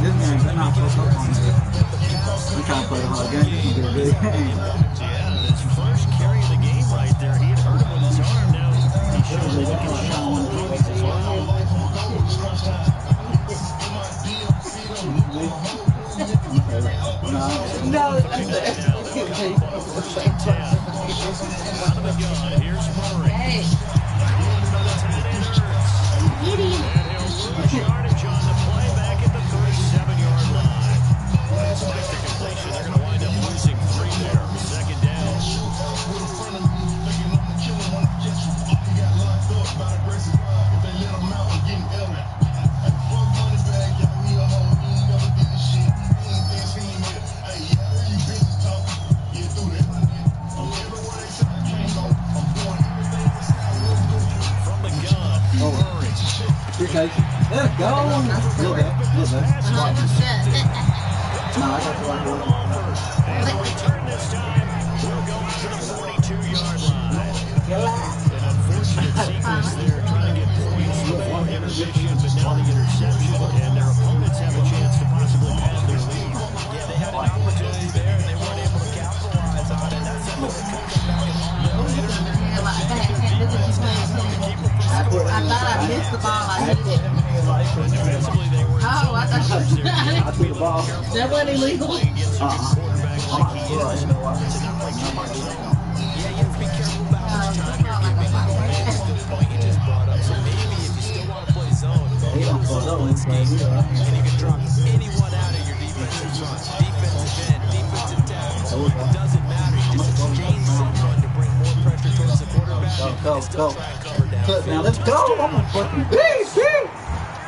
This game, they're not supposed to come on here. I'm trying to play the hard game. You get a big. Education. Let's go. Little bit. Little bit. 100%. Nah, I got to like one. And the return this time will go out to the 42-yard line. An unfortunate sequence there, trying to get points before intermission, but now the interception, and their opponents have a chance to possibly pad their lead. Yeah, they had an opportunity there, and they weren't able to capitalize on it. That's something that could come back and haunt them later. I thought I missed the ball. I hit it. Defensively, they were Oh, I thought you I threw the ball. that wasn't illegal. against a quarterback like he is. To not play catch. Yeah, you have to be careful about how much time you're giving up. That's a good point you just brought up. So maybe if you still want to play zone, He don't go throw zone those. scheme, and you can drop anyone out of your defensive front. Defensive end, defensive tackle. It doesn't matter. You just exchange someone to bring more pressure towards the quarterback. Go, and still go. try and cover down. Cut now. Let's go. I'm a fucking beast.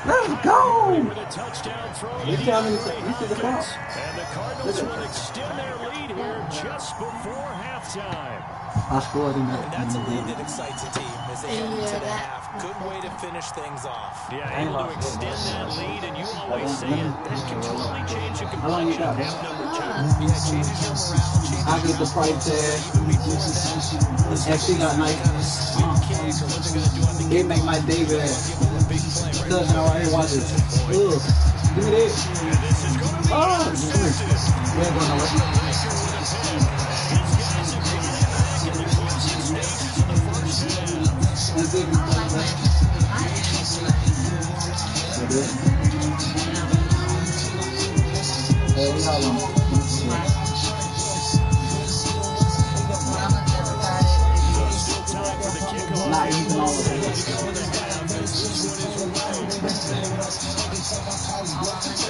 Let's go. With a touchdown throw. You tell me you see the ball. And the Cardinals will extend their lead here just before halftime. I scored in And that's a lead the that excites a team as they head into the half. Good way to finish things off. Yeah, able to extend that lead, and you always say it, that can totally change the How long you complexion of got? half number two. Yeah, it changes your morale, changes I get the price tag. XC got nice. It make my day bad. Cousin right here, watch it. Ugh. Give me this. Oh, we ain't going nowhere. Let's give me hey, we got one. Not even all of it.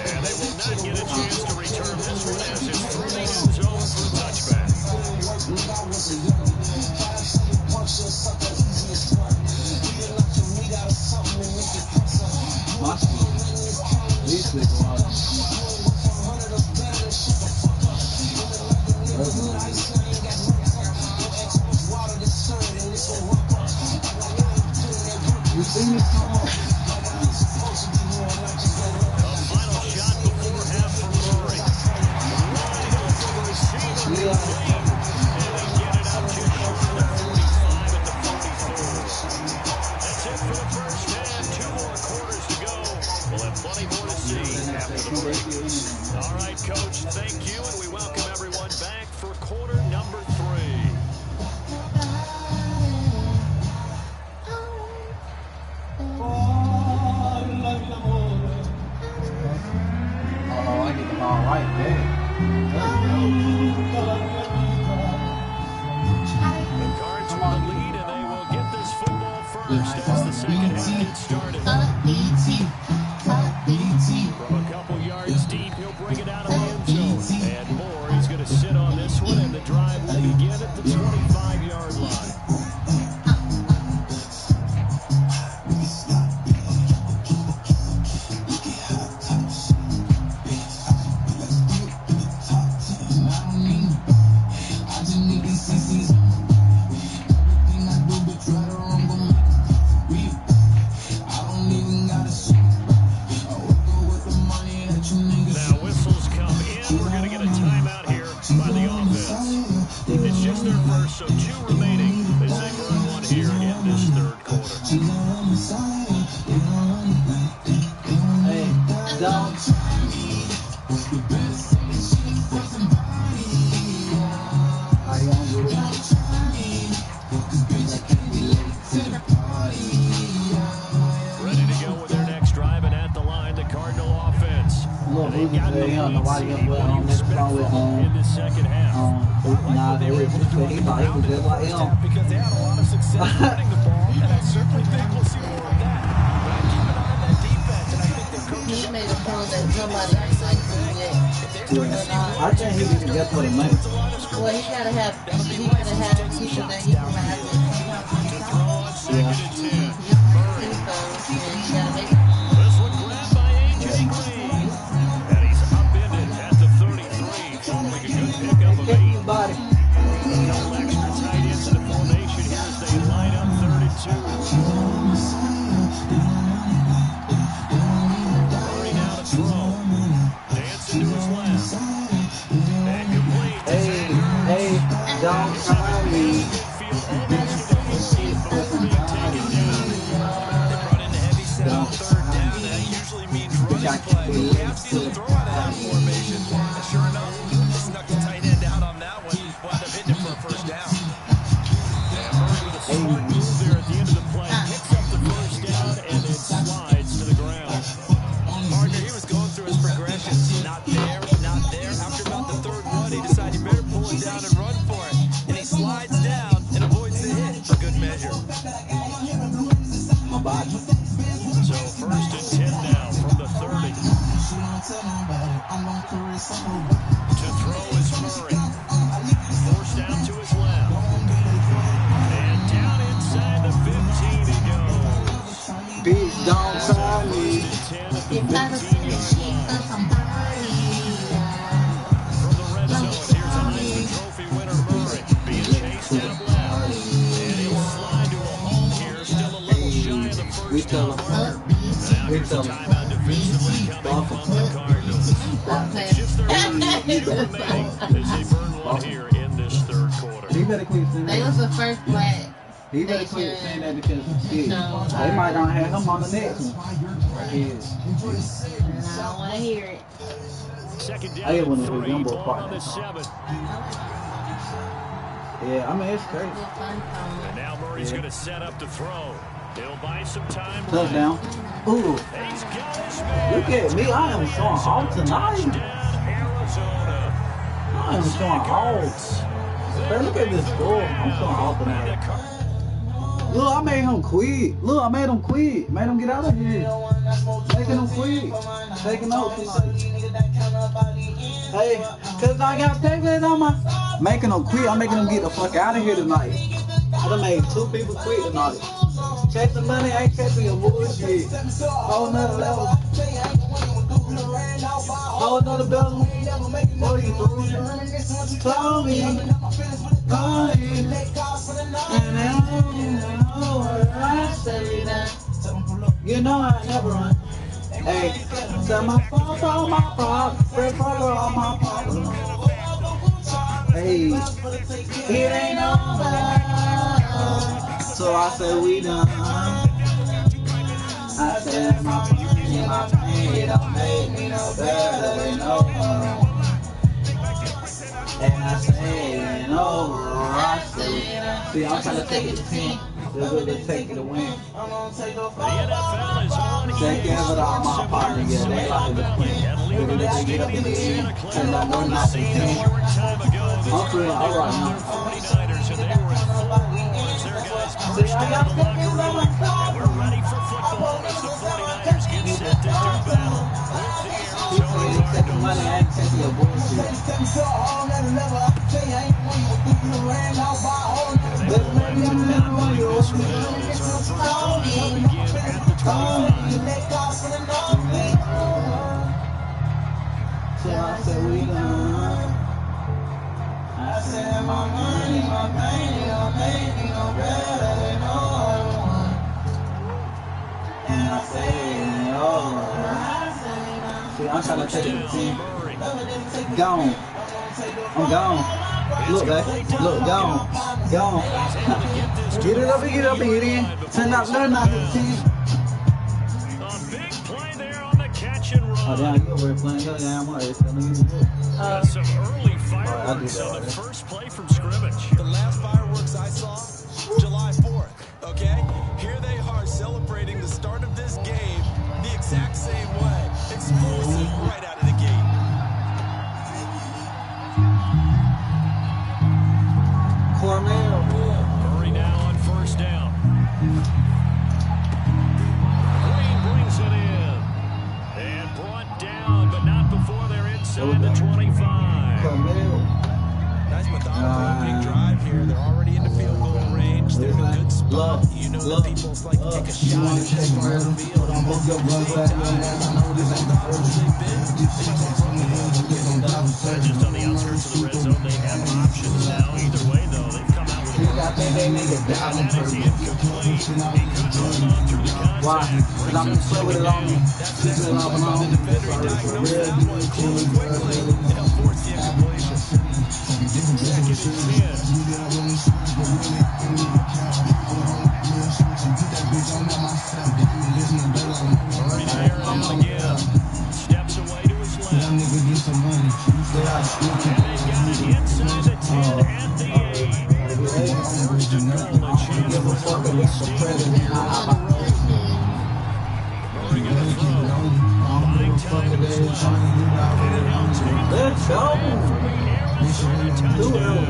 And they will not get a chance to return this one as it's through the end zone for a touchback. These people are. You see me? A final shot before half from Murray. Wide open receiver. Yeah. And they get it up just short of the 45 at the 44. That's it for the first half. 2 more quarters to go. We'll have plenty more to see after the break. All right, Coach, thank you, and we welcome everyone back for quarter number 3. Oh, I get the ball right there. The Cards with the lead, and they will get this football first as the second half gets started. From a couple yards deep, he'll bring it out of the end zone. And more, he's going to sit on this one, and the drive will begin at the 25-yard line. Now whistles come in. We're going to get a timeout here by the offense. It's just their first, so 2 remaining as they burn one here in this third quarter. Hey, don't. How you gonna do it? Ready to go with their next drive, and at the line, the Cardinal offense. Look, They who's got the there? lead, Nobody Steve. gonna What put do you on this expect phone with from them in the second half? Nah, They were able to do on the ground in the first half because they had a lot of success running the ball, and I certainly think we'll see more of that. But keep an eye on that defense, and I think the coaches He made a point that somebody excited him yet. I think he can get for the money. Well, he gotta have people that have people that he can have to Throw on second and 10. Murray. So, and he gotta make it. This one grabbed by A.J. Green. And he's upended at the 33, following a good pickup of 8. Body. A couple extra tight ends in the formation here as they line up 32. So first and 10 now from the 30. To throw is Murray. Forced out to his left. And down inside the 15 he goes. Bitch, don't try me. If I was in a sheet for somebody, From the red zone, here's a Heisman Trophy winner Murray being chased out left. And he'll slide to a home here, still a little shy of the We first tell down them. marker. Now here's a timeout defensively coming from the Cardinals. Just their first remaining as they burn one here in this third quarter. He better quit saying they was that. the first black. He better quit saying that because shit, they might not have him on the next one. Yeah. And I don't want to hear it. Second I down didn't want and to 3, hear them both ball on fighting. the 7. Yeah, I mean, it's crazy. And now Murray's going to set up to throw. He'll buy some time. Touchdown. Ooh, He's got his man. look at me. I am showing off tonight. Touchdown, Arizona. I am showing off. Man, look at this score. I'm showing off tonight. Look, I made him quit. Look, I made him quit. Made him get out of here. Making him quit. Taking notes tonight. Hey, cause I got tablets on my. Making them quit. I'm making them get the fuck out of here tonight. I done made 2 people quit tonight. Chasing money, ain't chasing your bullshit. Whole nother level. Whole nother level. What are you doing? Call me. Call me. And you know I never run. Hey, tell my fault, all my fault. Red photo, all my fault. Hey, it ain't over. So I said we done. I said my pain, it don't make me no better than no more. And I said no, I said, see, I'm trying to take it to 10. They're going to take it to win. The NFL is on Take care of it all, my partner. Yeah, they like it. They're going to get up in the end. And I'm going to seen a short time ago. I'm feeling all right now. 49ers, and they were at 4-1 as their guys burst out of the locker room. And we're ready for football as the 49ers get set to do battle with the Arizona Cardinals. Money, I ain't taking your bullshit. They will elect to not win this one as our first drive will begin at the 25. So I said we done. I said my money, my pain, it don't make me no better than no other one. And I said, oh, see, I'm trying to take it to 10. Gone. I'm gone. Look, babe. Look, gone. Gone. Get it up and get up and get in. Turn out, learn out to 10. A big play there on the catch and run. Oh, damn, you over here playing that damn way. It's telling you to do it. Got some early I do fireworks that on the already. first play from scrimmage. The last fireworks I saw, July 4th, okay? Here they are celebrating the start of this game the exact same way. Explosive right out of the gate. Cornell. Murray now on first down. Green brings it in. And brought down, but not before they're inside the 25. Cornell. Nice methodical opening drive here. They're already into field goal range. They're in a good spot. You know that people like to take a shot at this part of the field. At the same time, they've been. Just on the outskirts of the red zone, they have options now. Either way, though, they've come out with a I think they need to down on that is purpose. incomplete. He could hold on through the contact. Why? Because I'm going to play with it on me. Keep it off and on. Defender diagnosed that one close quickly and helped force the incompletion. Second and 10. Murray to Aaron again. Steps away to his left. And they've got it inside the 10 at the 8. First and goal, a chance for Murray Stevens here on the road. Murray gonna throw. Buying time to his left. And he'll take Let's go. for the Arizona touchdown.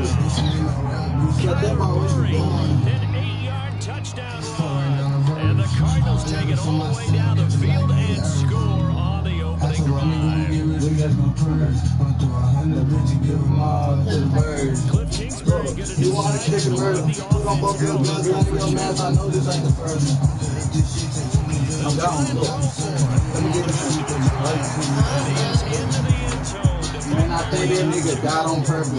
Shut them out. Murray, an 8-yard touchdown run. And the Cardinals take it all the way down the field and score on the opening drive. We just gonna turn the bitch and give them all to the birds. Cliff Kingsbury get a You want to kick a bird? Put on both your guns under your mask. I know this ain't the first one. I'm gone. Look. Let me get this one. Man, I think that nigga died on purpose.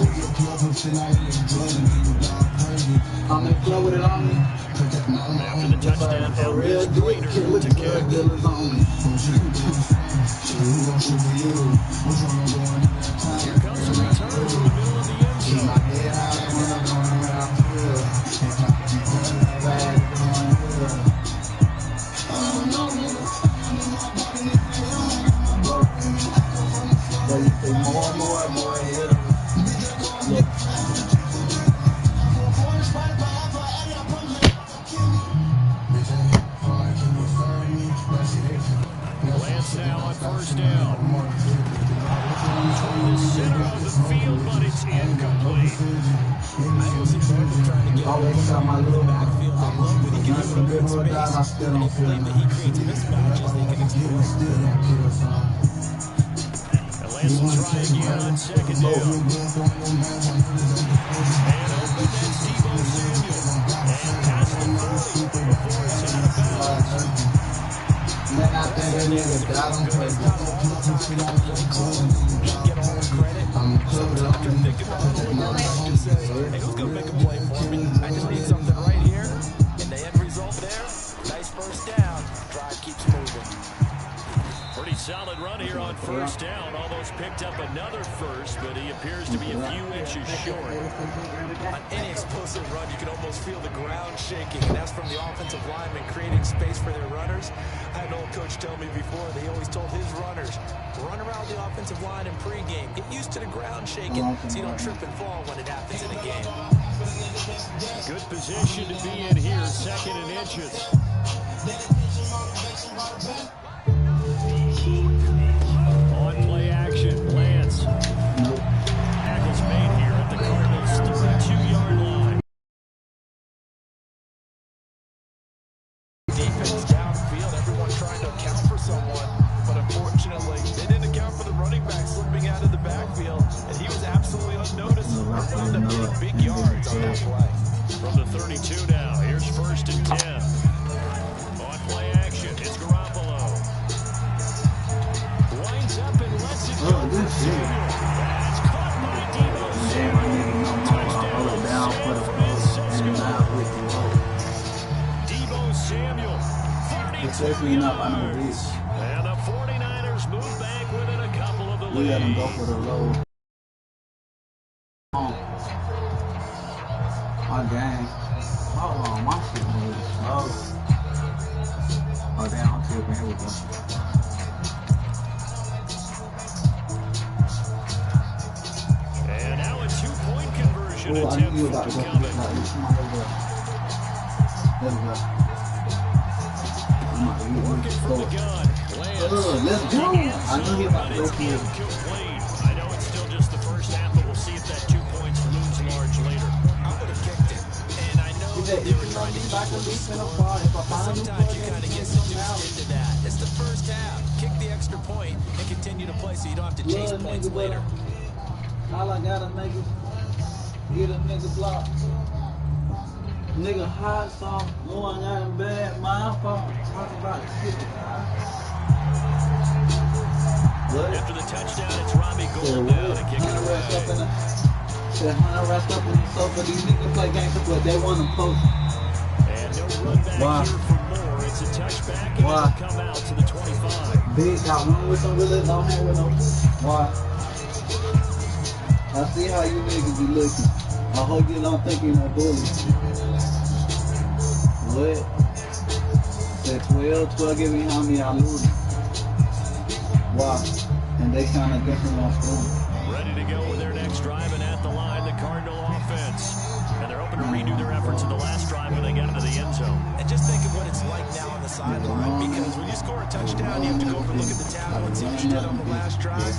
I'm in flow with it on me. After the touchdown, For real, do it. Look at drug dealers on me. Here comes the return from the middle of the end zone. More hit him. Look. Lance now on first down. Toward the center of the field, but it's incomplete. I was involved trying to get Always got my little backfield. I love when he gets some good space. I still And don't he believe that he creates mismatches they can exploit. And Lance will try again on second down. And open, that's Tyboo And past the 40 before it's out of bounds. Man, I think that nigga died on purpose. Get all the credit. Sometimes I can think about it. Just say, hey, who's going to make a play for me? I just need something right here. And the end result there, nice first down. Drive keeps moving. Pretty solid run here on first down. Almost picked up another first, but he appears to be a few inches short. On any explosive run, you can almost feel the ground shaking, and that's from the offensive linemen creating space for their runners. I had an old coach tell me before, they always told his runners, run around the offensive line in pregame. Get used to the ground shaking so you don't trip and fall when it happens in a game. Good position to be in here, second and inches. On play action, Lance. Tackle's made here at the Cardinals' 32-yard line. Defense downfield, everyone trying to account for someone, but unfortunately, they didn't account for the running back slipping out of the backfield, and he was absolutely unnoticed. He wound up getting big yards on that play. From the 32 now, here's first and 10. On play action, it's Garoppolo. Winds up and lets it go for Samuel. That's caught by Tyboo Samuel. Touchdown, San Francisco. Tyboo Samuel, 32 yards. And the 49ers move back within a couple of the we let him go lead. for the low. My gang. Hold on, my shit moves slow. Oh, damn, I'm tripping. Here we go. And now a two-point conversion Oh, I attempt knew you about from to go. coming. Working from the gun. Lance. Let's go. I knew he about to go It's for it. incomplete. I know it's still just the first half, but we'll see if that 2 points looms large later. I would have kicked it, and I know that they were trying to keep it. Sometimes you kind of get seduced into that. It's the first half. Kick the extra point and continue to play so you don't have to chase points later. All I gotta make is get a nigga block. Nigga hot sauce, going out in bed, my fault. Talk about shit. What? After the touchdown, it's Robbie Gould now to kick it away. Said Hunter wrapped up in the sofa. These niggas play gangster, but they want them close. And no run back Wow. here for more. It's a touchback, and Wow. it'll come out to the 25. Big got one with some really don't hang with them. Why? I see how you niggas be looking. I hope you don't think you're no bully. What? Said 12 give me how many I lose. Why? And they kind of different on school. Ready to go with their next drive, and at the line, the Cardinal offense. And they're hoping to redo their efforts in the last drive when they get into the end zone. And just think of what it's like now on the sideline, because when you score a touchdown, you have to go over and look at the tablet and see what you did on the last drive.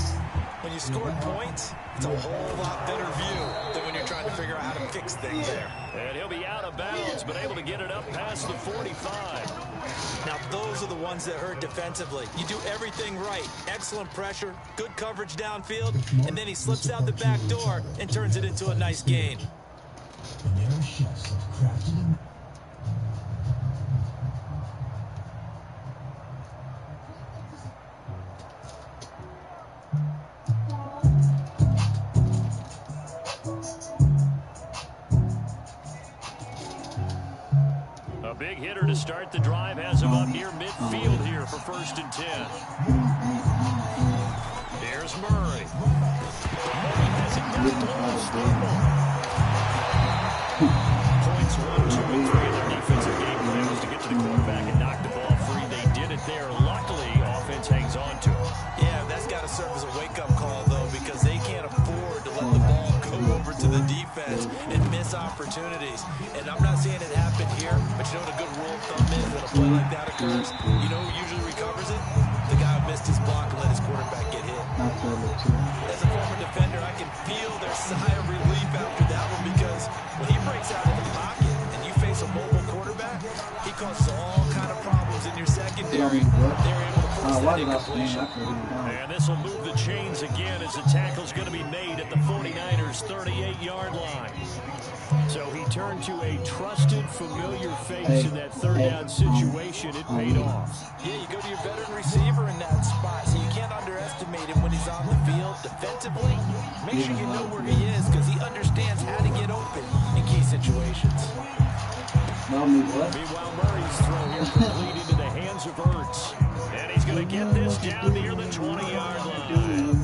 when you score points, it's a whole lot better view than when you're trying to figure out how to fix things there. And he'll be out of bounds, but able to get it up past the 45. Now, those are the ones that hurt defensively. You do everything right. Excellent pressure, good coverage downfield, and then he slips out the back door and turns it into a nice gain. A big hitter to start the drive has him up near midfield here for 1st and 10. Here's Murray. Murray has it down below Stable. Points 1, 2, and 3 in their defensive game plan was to get to the quarterback and knock the ball free. They did it there. Luckily, offense hangs on to it. Yeah, that's got to serve as a wake-up call, though, because they can't afford to let the ball go over to the defense and miss opportunities. And I'm not saying it happened here, but you know what a good rule of thumb is when a play like that occurs? You know who usually recovers it? The guy who missed his block and let his quarterback get hit. As a former defender, I can feel their sigh of relief after that one, because when he breaks out of the pocket and you face a mobile quarterback, he causes all kind of problems in your secondary. They're able to force that incompletion. And this will move the chains again as the tackle's going to be made at the 49ers' 38-yard line. So he turned to a trusted, familiar face in that third down situation. It paid off. Yeah, you go to your veteran receiver in that spot, so you can't underestimate him when he's on the field. Defensively, make sure you know where he is, because he understands how to get open in key situations. Meanwhile, Murray's throw here complete into the hands of Ertz. And he's going to get this down near the 20-yard line.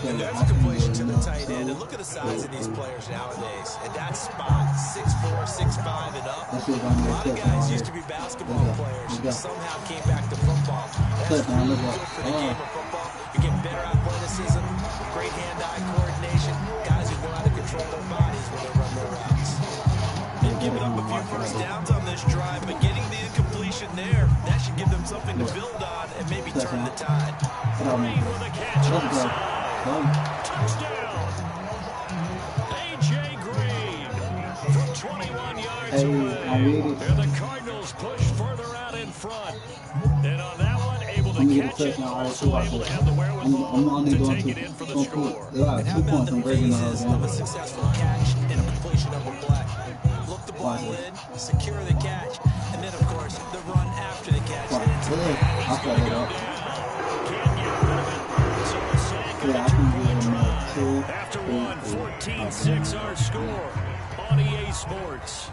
And there's a completion to the tight end. And look at the size of these players nowadays. At that spot, 6'4", 6'5", and up. A lot of guys used to be basketball players who somehow came back to football. That's really good for the game of football. You get better athleticism, great hand-eye coordination, guys who know how to control their bodies when they run their routes. They've given up a few first downs on this drive, but getting the incompletion there, that should give them something to build on and maybe turn the tide. Green with a catch inside. Touchdown. A.J. Green from 21 yards away. And the Cardinals push further out in front. And on that one, able to catch it, also able to have the wherewithal to take it in for the score. And how about the phases of a successful catch and a completion of a play? Look the ball in, secure the catch, and then, of course, the run after the catch. He's going to go down. Can't get rid of it. So a sack on a two-point drive. After one, 14-6 our score on EA Sports.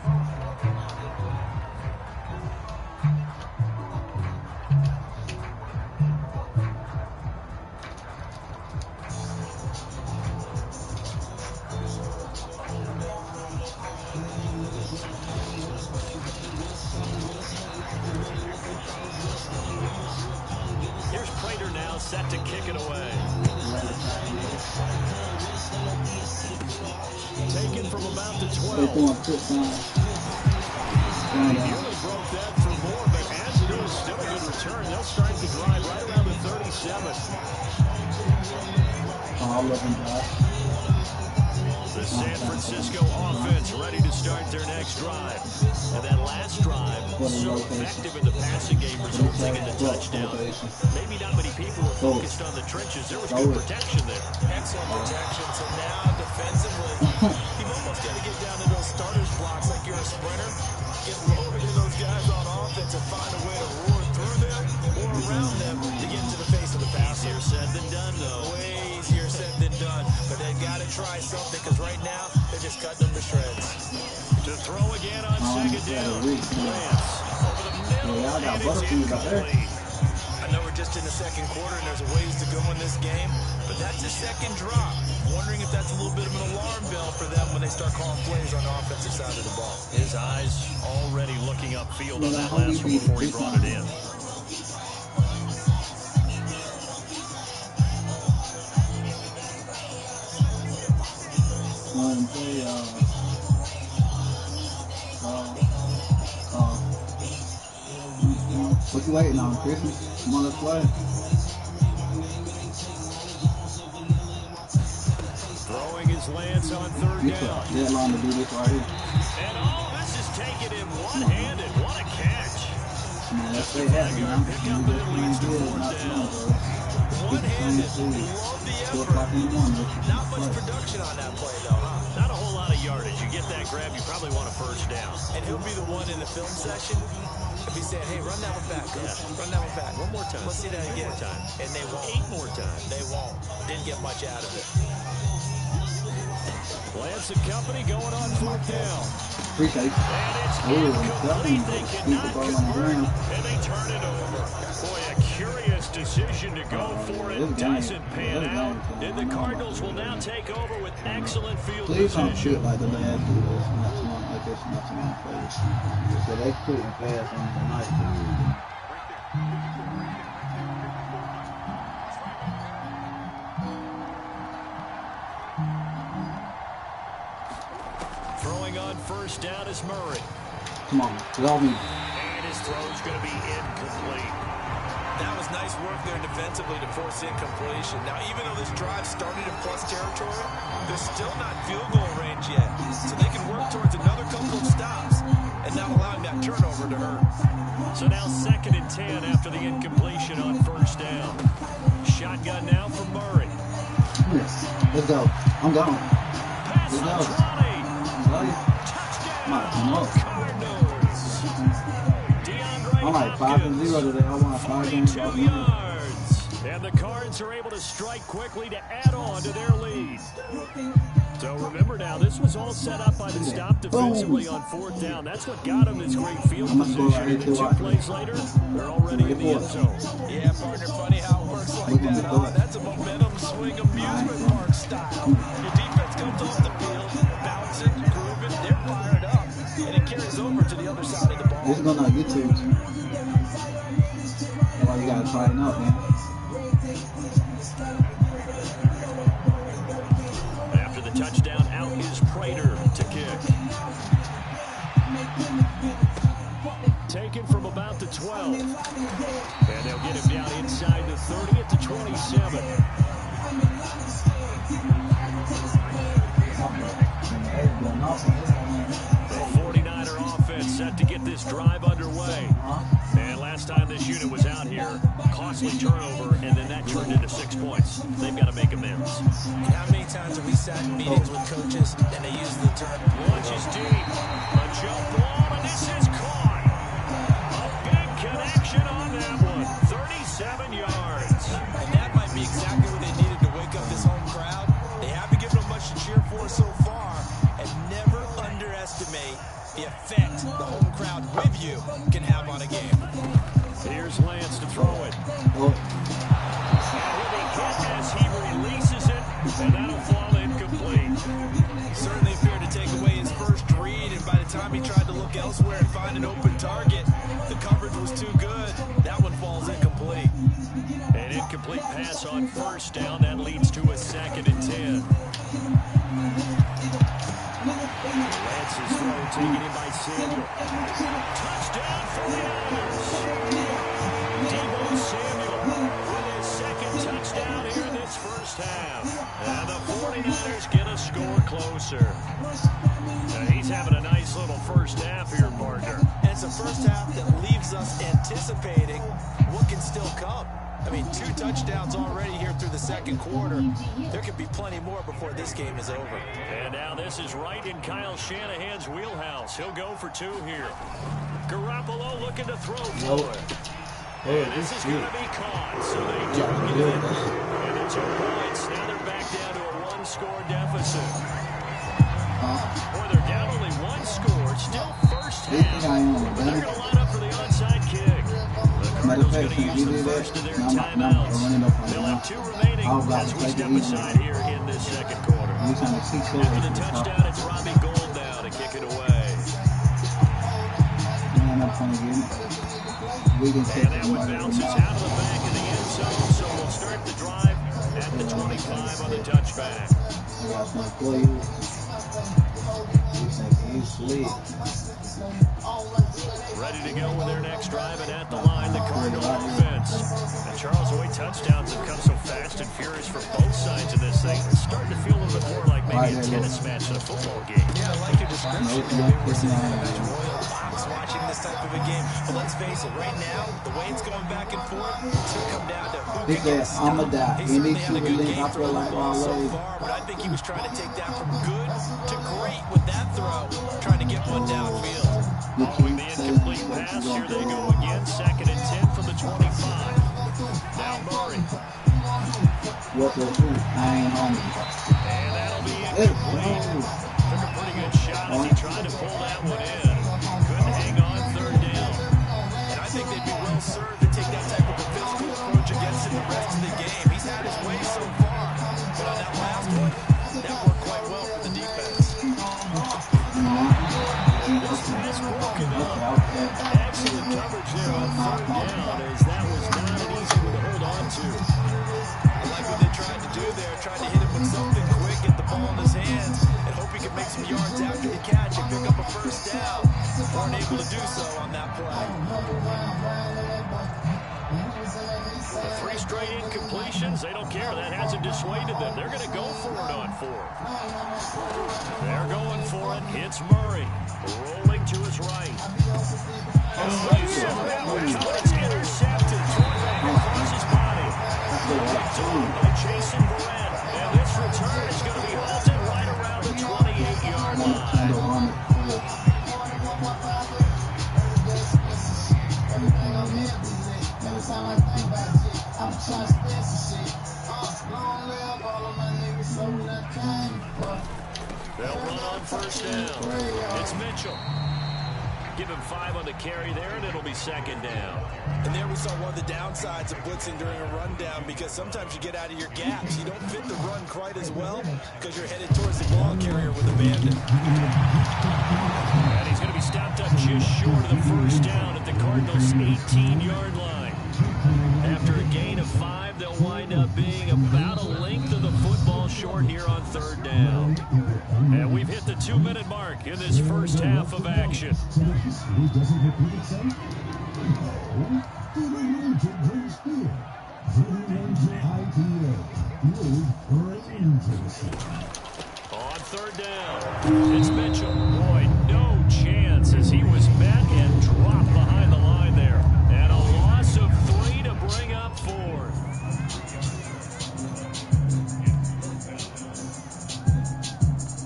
Here's Prater now set to kick it away. Taken from about the 12. He nearly broke that for more, but as it is, still a good return. They'll start the drive right around the 37. The San Francisco offense ready to start their next drive. And that last drive was so effective in the passing game, resulting in the touchdown. Maybe not many people were focused on the trenches. There was good protection there. Excellent protection. So now, defensively, you've almost got to get down to those starters blocks like you're a sprinter. Get low to those guys on offense and find a way to roar through them or around them to get into the face of the pass. Easier said than done, though. Way easier said than done. But they've got to try something, because right now, they're just cutting them to shreds. To throw again on second down. Lance over the middle, and it's incomplete. I know we're just in the second quarter and there's a ways to go in this game, but that's a second drop. Wondering if that's a little bit of an alarm bell for them when they start calling plays on the offensive side of the ball. His eyes already looking upfield on that last one before he brought it in. What you waiting on, Christmas? Come on, let's play. Here's Lance on third You took down. that long to do this right here. And all this is taken in one-handed. What a catch. Man, that's they have it now. Pick up and it leads to fourth down. One-handed. Love the effort. Not much production on that play, though, huh? Not a whole lot of yardage. You get that grab, you probably want a first down. And he'll be the one in the film session if he said, hey, run that one back, coach. Run that one back. One more time. Let's see that again. One more time. And they won't. 8 more times. They won't. Didn't get much out of it. Lance and company going on fourth down. Appreciate it. And it's incomplete. They cannot convert, and they turn it over. Boy, a curious decision to go for it. Doesn't pan out. And the Cardinals will now take over with excellent field Please don't position. shoot like the last two. It's not too long like this. Not too long players. So they quitting fast on tonight. Throwing on first down is Murray. Come on, love me. And his throw's going to be incomplete. That was nice work there defensively to force incompletion. Now, even though this drive started in plus territory, they're still not field goal range yet. So they can work towards another couple of stops and not allowing that turnover to hurt. So now 2nd and 10 after the incompletion on first down. Shotgun now for Murray. Let's go. I'm gone. Pass Let's on go. 20. I'm like 5-0 today. I want 5 games. 42 yards. And the Cards are able to strike quickly to add on to their lead. So remember now, this was all set up by the stop defensively on fourth down. That's what got them this great field position. And 2 plays later, they're already in the end zone. Yeah, partner, funny how it works like that, huh? That's a momentum swing amusement park style. Your defense comes off the field, bouncing, grooving, they're fired up, and it carries over to the other side of the ball. This is going on YouTube. That's why you got to try it out, man. After the touchdown, out is Prater to kick. Taken from about the 12. And they'll get him down inside the 30 at the 27. The 49er offense set to get this drive underway. And last time this unit was out here, costly turnover, and then that turned into 6 points. They've got to make amends. How many times have we sat in meetings with coaches and they use the term Launches deep. A jump ball, and this is caught. A big connection on that one. 37 yards. And that might be exactly what they needed to wake up this home crowd. They haven't given them much to cheer for so far, and never underestimate the effect the home crowd with you can have on a game. Here's Lance to throw it. And he'll be hit as he releases it, and that'll fall incomplete. Certainly fair to take away his first read, and by the time he tried to look elsewhere and find an open target, the coverage was too good. That one falls incomplete. An incomplete pass on first down. That leads to a 2nd and 10. Lance's throw taken in by Samuel. Touchdown 49ers. Tybooybm Samuel with his 2nd touchdown here in this first half. And the 49ers get a score closer. Now he's having a nice little first half here, partner. And it's a first half that leaves us anticipating what can still come. I mean, 2 touchdowns already here through the 2nd quarter. There could be plenty more before this game is over. And now this is right in Kyle Shanahan's wheelhouse. He'll go for 2 here. Garoppolo looking to throw for it. And this is going to be caught, so they do get it. And the 2 points. Now they're back down to a 1-score deficit. Boy, they're down only 1 score. Still first half. They're going to line up for the onside kick. The Cardinals going to use the first of their timeouts. They'll have 2 remaining as we step aside here in this 2nd quarter. After the touchdown, it's Robbie Gould now to kick it away. And that one bounces out of the back of the end zone, so we'll start the drive at the 25 on the touchback. I got some for you. You think he's sweet. Ready to go with their next drive, and at the line, the Cardinal offense. And Charles, the way touchdowns have come so fast and furious for both sides of this thing, it's starting to feel a little bit more like maybe a tennis match than a football game. Yeah, I like your description. Maybe we're sitting in a royal box watching this type of a game. But let's face it, right now, the way it's going back and forth, it's going to come down to who can get the stop. I'ma die. He certainly had a good game throwing the ball so far, but I think he was trying to take that from good to great with that throw, trying to get one downfield. Following the incomplete pass, here they go again. 2nd and 10 from the 25. Now Murray. I ain't on me. And that'll be incomplete. Took a pretty good shot as he tried to pull that one in. Couldn't hang on 3rd down. And I think they'd be well served to take that type of a physical approach against him the rest of the game. He's had his way so far. But on that last one, that worked quite well for the defense. Excellent coverage there on 3rd down, as that was not an easy one to hold on to. I like what they tried to do there, tried to hit him with something quick, get the ball in his hands, and hope he can make some yards after the catch and pick up a 1st down. Weren't able to do so on that play. The 3 straight incompletions, they don't care. That hasn't dissuaded them. They're going to go for it on 4th. They're going for it. It's Murray rolling to his right. It's intercepted. Thrown back across his body. Picked off by Jason Barrett. And this return is going to be halted right around the 28-yard line. They'll run on 1st down. It's Mitchell. Give him 5 on the carry there, and it'll be 2nd down. And there we saw one of the downsides of blitzing during a rundown, because sometimes you get out of your gaps. You don't fit the run quite as well because you're headed towards the ball carrier with a bandit. And he's going to be stopped up just short of the 1st down at the Cardinals' 18-yard line. After a gain of 5, they'll wind up being about a length of the football short here on 3rd down. And we've hit the 2-minute mark in this first half of action. On 3rd down, it's Mitchell. Boy, no chance as he was met and dropped behind the line there. And a loss of 3 to bring up 4th.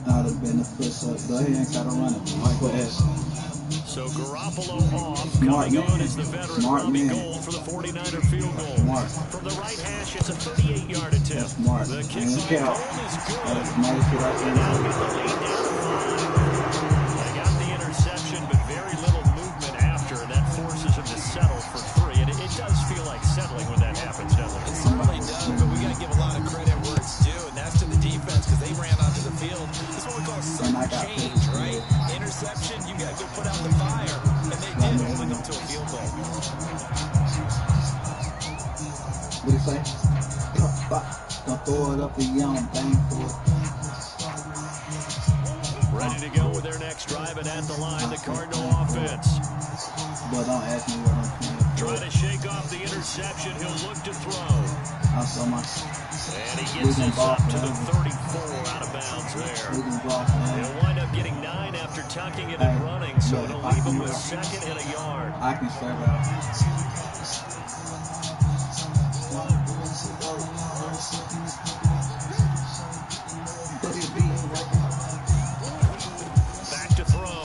That would have been the push-up, but he ain't got to run it. Like what else? So Garoppolo off, coming on is the veteran Robbie Gould for the 49er field goal. From the right hash, it's a 38-yard attempt. The kick by Gould is good. And now get the lead down to 5. They got the interception, but very little movement after, and that forces him to settle for 3. And it does feel like settling when that happens, doesn't it? It certainly does, but we got to give a lot of credit where it's due, and that's to the defense, because they ran onto the field. This is what we call sudden change, right? Interception, you got to go put out the fire, and they did, holding them to a field goal. What do you say? Don't throw it up the young thing for it. Ready to go with their next drive, and at the line, the Cardinal offense. But don't ask me what I'm doing. Trying to shake off the interception, he'll look to throw. I saw my... And he gets this up to the 34 out of bounds there. He'll wind up getting 9 after tucking it and running, so it'll leave him with 2nd and a yard. I can serve out. Back to throw.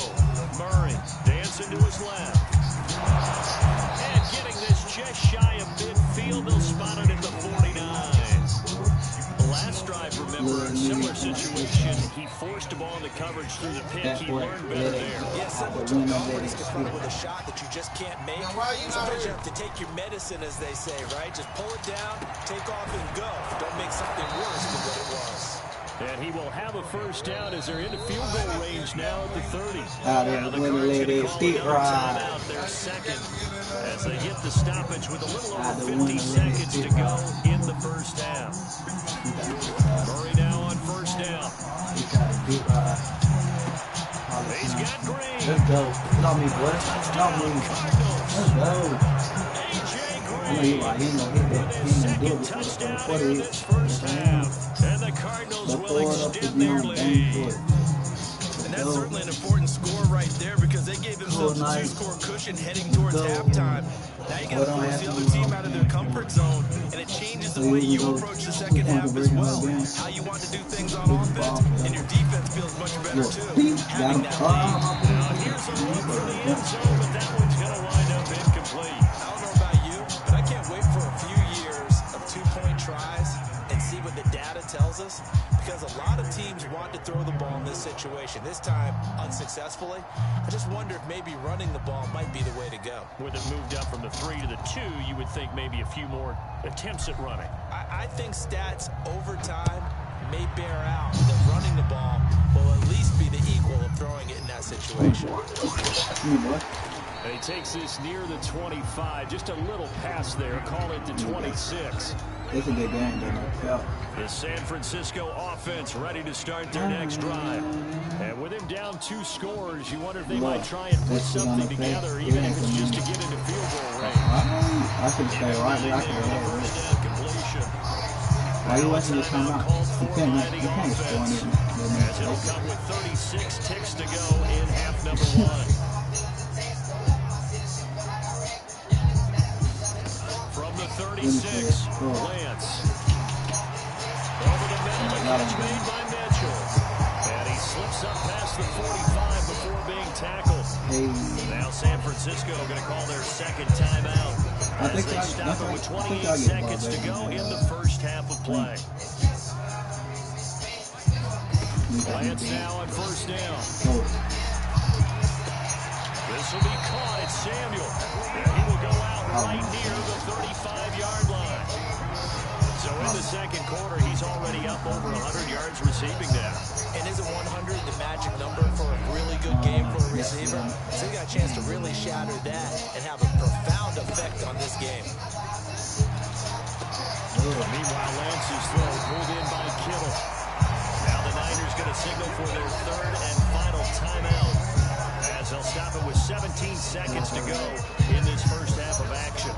Murray dancing to his left. And getting this just shy of midfield, they'll spot it at the 49. The last drive, remember, in a similar situation, he forced a ball into coverage through the pick. He learned better there. Yeah, similar to Alvarez confronted with a shot that you just can't make. Sometimes you have to take your medicine, as they say, right? Just pull it down, take off, and go. Don't make something worse than what it was. And he will have a 1st down as they're into field goal range now at the 30. Now the Cards going to call another timeout, their 2nd, as they get the stoppage with a little over 50 seconds to go in the first half. Murray now on 1st down. He's got Green. Let's go. Not me, boy. Not me. Let's go. I know you like, he ain't gonna hit that. He ain't gonna do it before the This first half. And the Cardinals will extend their lead. And that's certainly an important score right there because they gave themselves a two-score cushion heading towards halftime. Now you got to force the other team out of their comfort zone, and it changes the way you approach the second half as well. How you want to do things on offense, and your defense feels much better too. Having that lead. Now here's a look for the end zone, but that one's going to wind up incomplete. I don't know about you, but I can't wait for a few years of two-point tries and see what the data tells us. Because a lot of teams want to throw the ball in this situation. This time, unsuccessfully. I just wonder if maybe running the ball might be the way to go. With it moved up from the 3 to the 2, you would think maybe a few more attempts at running. I think stats over time may bear out that running the ball will at least be the equal of throwing it in that situation. And he takes this near the 25. Just a little pass there. Call it the 26. It's a good game, though. The San Francisco offense ready to start their next drive. And with him down 2 scores, you wonder if they might try and put something together, even if it's just to get into field goal range. I can stay right there. I can completion. Why you watching this come out? You can't score anything. As it'll come with 36 ticks to go in half number 1. From the 36, Lance. Over the middle, the catch made by Mitchell. And he slips up past the 45 before being tackled. Now San Francisco going to call their second timeout as they stop it with 28 seconds to go in the first half of play. Lance now on first down. This will be caught. It's Samuel. And he will go out right near the 35-yard line. So in the second quarter, he's already up over 100 yards receiving now. And isn't 100 the magic number for a really good game for a receiver? So he got a chance to really shatter that and have a profound effect on this game. Meanwhile, Lance's throw pulled in by Kittle. Now the Niners going to signal for their third and final timeout, as they'll stop it with 17 seconds to go in this first half of action.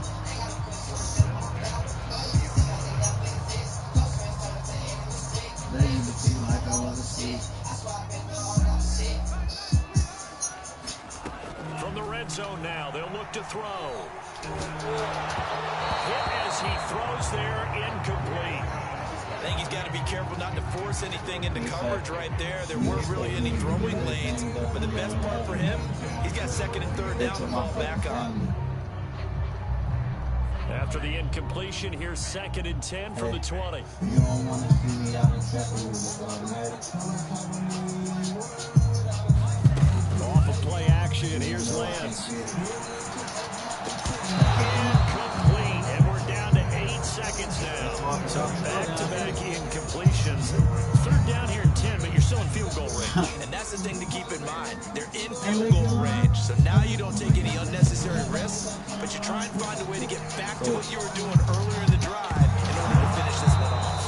From the red zone now, they'll look to throw. Hit as he throws there, incomplete. I think he's got to be careful not to force anything into coverage right there. There weren't really any throwing lanes, but the best part for him, he's got second and third down to fall back on. After the incompletion, here's second and 10 from the 20. You don't want to see me out in second with Off of play action, here's Lance. Incomplete, and we're down to 8 seconds now. So back-to-back incompletions. Third down here in 10, but you're still in field goal range. And that's the thing to keep in mind. They're in field goal range, so now you don't take any unnecessary risks, but you try and find a way to get back to what you were doing earlier in the drive in order to finish this one off.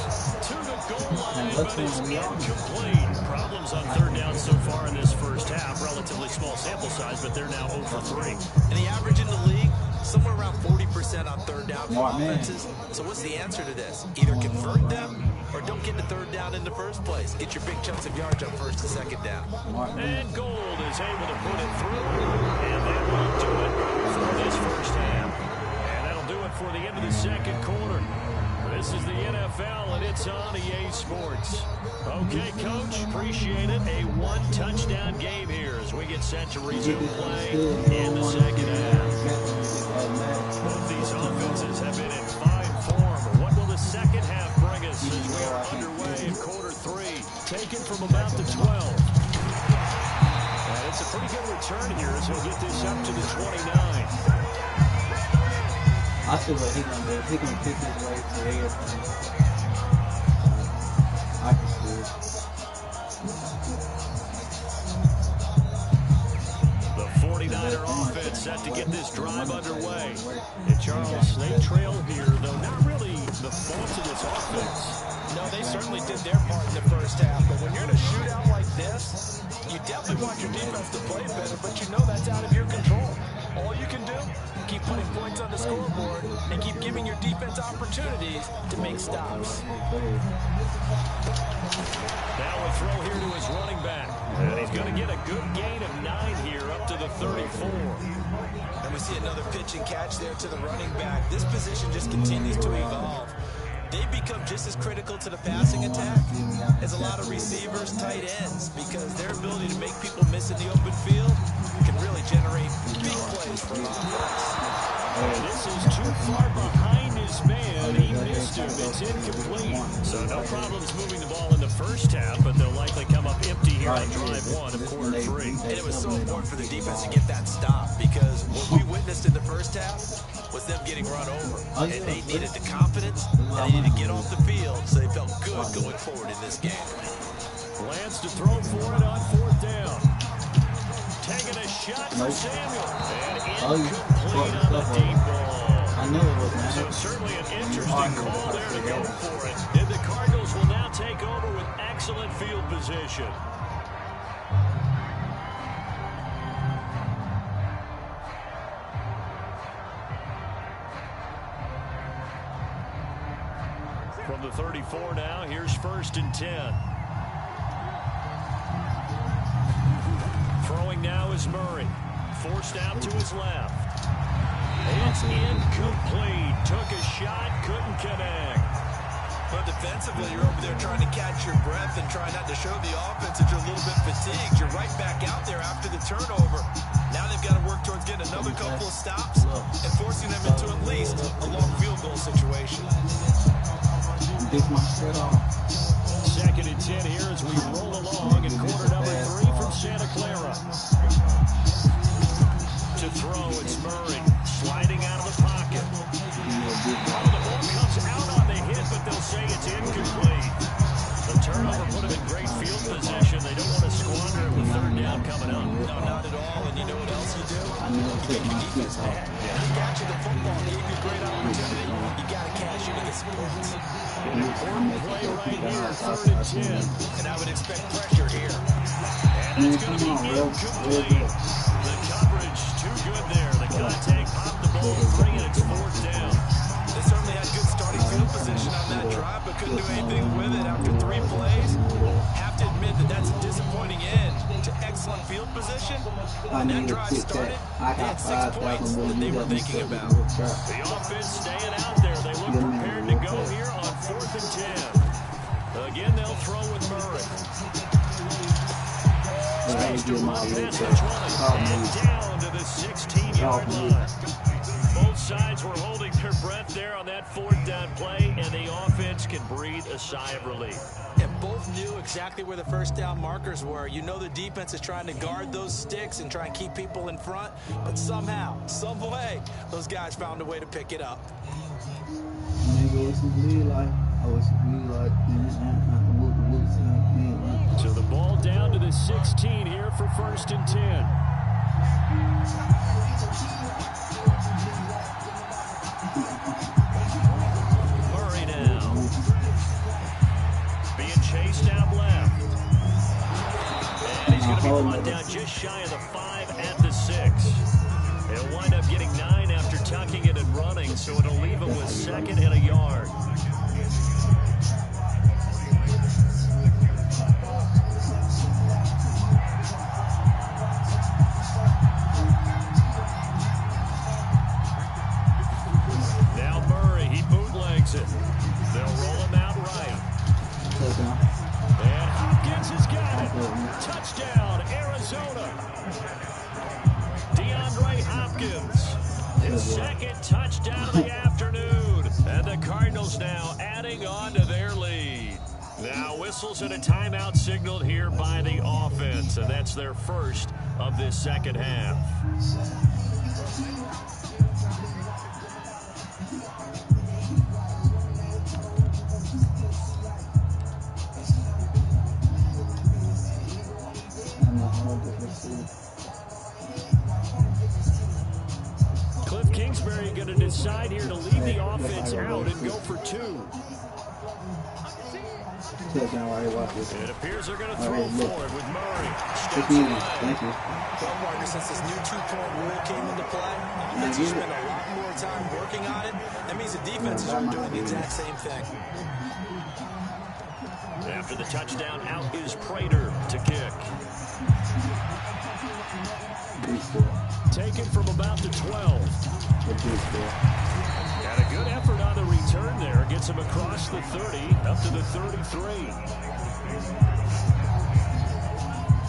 To the goal line, but it's incomplete. Problems on third down so far in this first half. Relatively small sample size, but they're now 0 for 3. And the average in the league, somewhere around 40% on third down for offenses. So what's the answer to this? Either convert them or don't get the third down in the first place. Get your big chunks of yards on first and second down. And Gold is able to put it through. And that will do it for this first half. And that'll do it for the end of the second quarter. This is the NFL, and it's on EA Sports. Okay, Coach, appreciate it. A one-touchdown game here as we get set to resume play in the second half. Both these offenses have been in fine form. What will the second half bring us as we are underway in quarter 3? Taken from about the 12. And it's a pretty good return here as he'll get this up to the 29. I see what he's going to do. He's going to kick his way to everything. I can see it. The 49er offense set to get this drive underway. And Charles, they trail here, though not really the fault of this offense. No, they certainly did their part in the first half, but when you're in a shootout like this, you definitely want your defense to play better, but you know that's out of your control. All you can do, keep putting points on the scoreboard and keep giving your defense opportunities to make stops. Now a throw here to his running back. And he's going to get a good gain of 9 here up to the 34. And we see another pitch and catch there to the running back. This position just continues to evolve. They become just as critical to the passing attack as a lot of receivers, tight ends, because their ability to make people miss in the open field can really generate big plays for offense. And this is too far behind his man. He missed him. It's incomplete. So no problems moving the ball in the first half, but they'll likely come up empty here on drive 1 of quarter 3. And it was so important for the defense to get that stop, because what we witnessed in the first half was them getting run over. And they needed the confidence, and they needed to get off the field, so they felt good going forward in this game. Lance to throw for it on 4th down. Taking a shot for Samuel. And incomplete on the deep ball. I knew it was, man. So certainly an interesting call there to go for it. And the Cardinals will now take over with excellent field position. From the 34 now, here's 1st and 10. Throwing now is Murray. Forced out to his left. It's incomplete. Took a shot, couldn't connect. But defensively, you're over there trying to catch your breath and try not to show the offense that you're a little bit fatigued. You're right back out there after the turnover. Now they've got to work towards getting another couple of stops and forcing them into at least a long field goal situation. Second and 10 here as we roll along in quarter number 3 from Santa Clara. To throw, it's Murray sliding out of the pocket. The ball comes out on the hit, but they'll say it's incomplete. The turnover put them in great field position. They don't want to squander it with 3rd down coming up. No, not at all. And you know what else you do? You get your defense back. You got you the football, gave you a great opportunity. You got to cash in to get some points. An important play right here, 3rd and 10. And I would expect pressure here. And it's going to be incomplete. The coverage too good there. The contact popped the ball 3, and it's 4th down. They certainly had good starting field position on that drive, but couldn't do anything with it after 3 plays. Have to admit that that's a disappointing end to excellent field position. When that drive started, they had 6 points that they were thinking about. The offense staying out there. They look prepared to go here on 4th and 10. Again, they'll throw with Murray. Space to run past the 20 and down to the 16-yard line. Both sides were holding their breath there on that 4th down play, and the offense can breathe a sigh of relief. And both knew exactly where the 1st down markers were. You know the defense is trying to guard those sticks and try and keep people in front, but somehow, some way, those guys found a way to pick it up. So the ball down to the 16 here for 1st and 10. Murray now. Being chased out left. And he's going to be brought down just shy of the 5 at the 6. He'll wind up getting 9 after tucking it and running, so it'll leave him with 2nd and a yard. Now Murray, he bootlegs it. They'll roll him out right. And Hopkins has got it. Touchdown, Arizona. DeAndre Hopkins, his 2nd touchdown of the afternoon. And the Cardinals now adding on to their lead. Now whistles and a timeout signaled here by the offense. And that's their first of this 2nd half. Cliff Kingsbury going to decide here to leave the offense out and go for 2. Touchdown, I already watched this. It appears they're going to All throw right, look. forward with Murray. Just me, thank you. Well, partner, since this new two-point rule came into play, offense has spent a lot more time working on it. That means the defenses are doing the exact same thing. After the touchdown, out is Prater to kick. Taken from about the 12. Got a good effort on the return there. Gets him across the 30, up to the 33.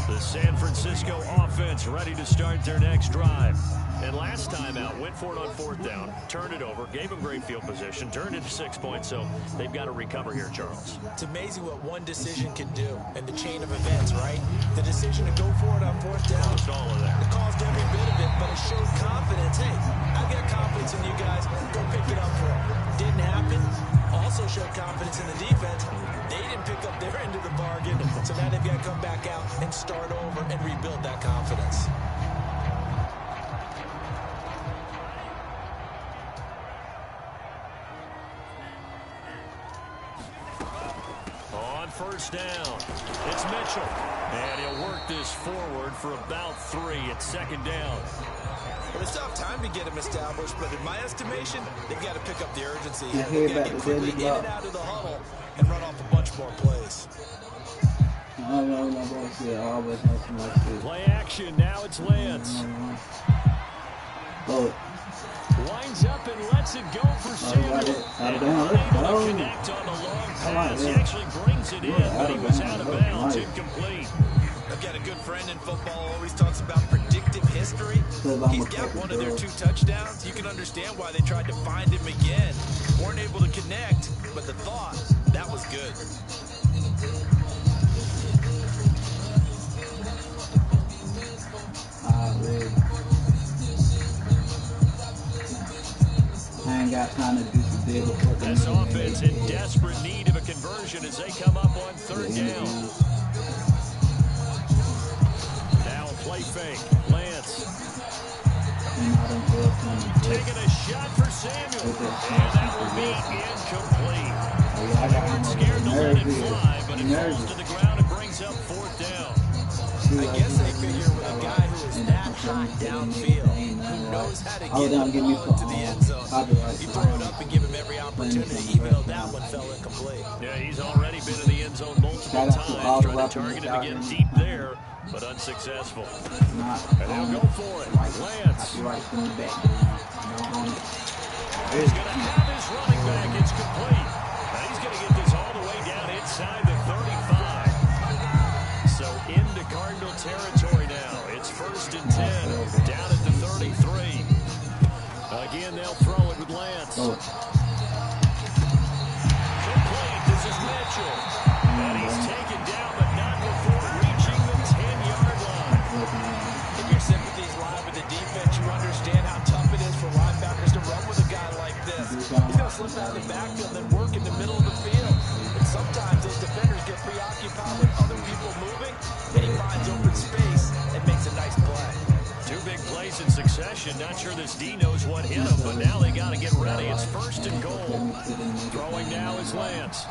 The San Francisco offense ready to start their next drive. And last time out, went for it on 4th down, turned it over, gave them great field position, turned it to 6 points, so they've got to recover here, Charles. It's amazing what one decision can do in the chain of events, right? The decision to go for it on 4th down. Caused all of that. It caused every bit of it, but it showed confidence. Hey, I've got confidence in you guys. Go pick it up for them. Didn't happen. Also showed confidence in the defense. They didn't pick up their end of the bargain, so now they've got to come back out and start over and rebuild that confidence. On 1st down, it's Mitchell. And he'll work this forward for about 3 at 2nd down. Well, it's tough time to get him established, but in my estimation, they've got to pick up the urgency. Yeah, They've got back to get to quickly David in and out of the huddle and run off a bunch more plays. I know my boy said I always have so much to. Play action, now it's Lance. Oh, Winds up and lets it go for Samuel. And unable to connect on the long pass. He actually brings it in, but he was out of bounds, incomplete. I've got a good friend in football, always talks about predictive history. He's got one of their 2 touchdowns. You can understand why they tried to find him again. Weren't able to connect, but the thought, that was good. I ain't got time to do some big work. This offense in desperate need of a conversion as they come up on 3rd down. Now a play fake. Lance. Taking a shot for Samuel. And that will be incomplete. They scared to let it fly, but it falls to the ground and brings up 4th down. I guess they figure with a guy who is that hot downfield, who knows how to get the ball into the end zone, you throw it up and give him every opportunity, even though that one fell incomplete. Yeah, he's already been in the end zone multiple times, trying to target him again deep there, but unsuccessful. And they'll go for it. Lance. He's going to have his running back. It's complete. Now he's going to get this all the way down inside the 35. So into Cardinal territory now. It's 1st and 10, down at the 33. Again, they'll throw it with Lance. Complete. This is Mitchell. And he's taken down, but not before reaching the 10-yard line. If your sympathies lie with the defense, you understand how tough it is for linebackers to run with a guy like this. He's going to slip out of the backfield and work in the middle of the field. And sometimes those defenders get preoccupied with other people moving, and he finds open space and makes a nice play. 2 big plays in succession. Not sure this D knows what hit him, but now they got to get ready. It's 1st and goal. Throwing now is Lance.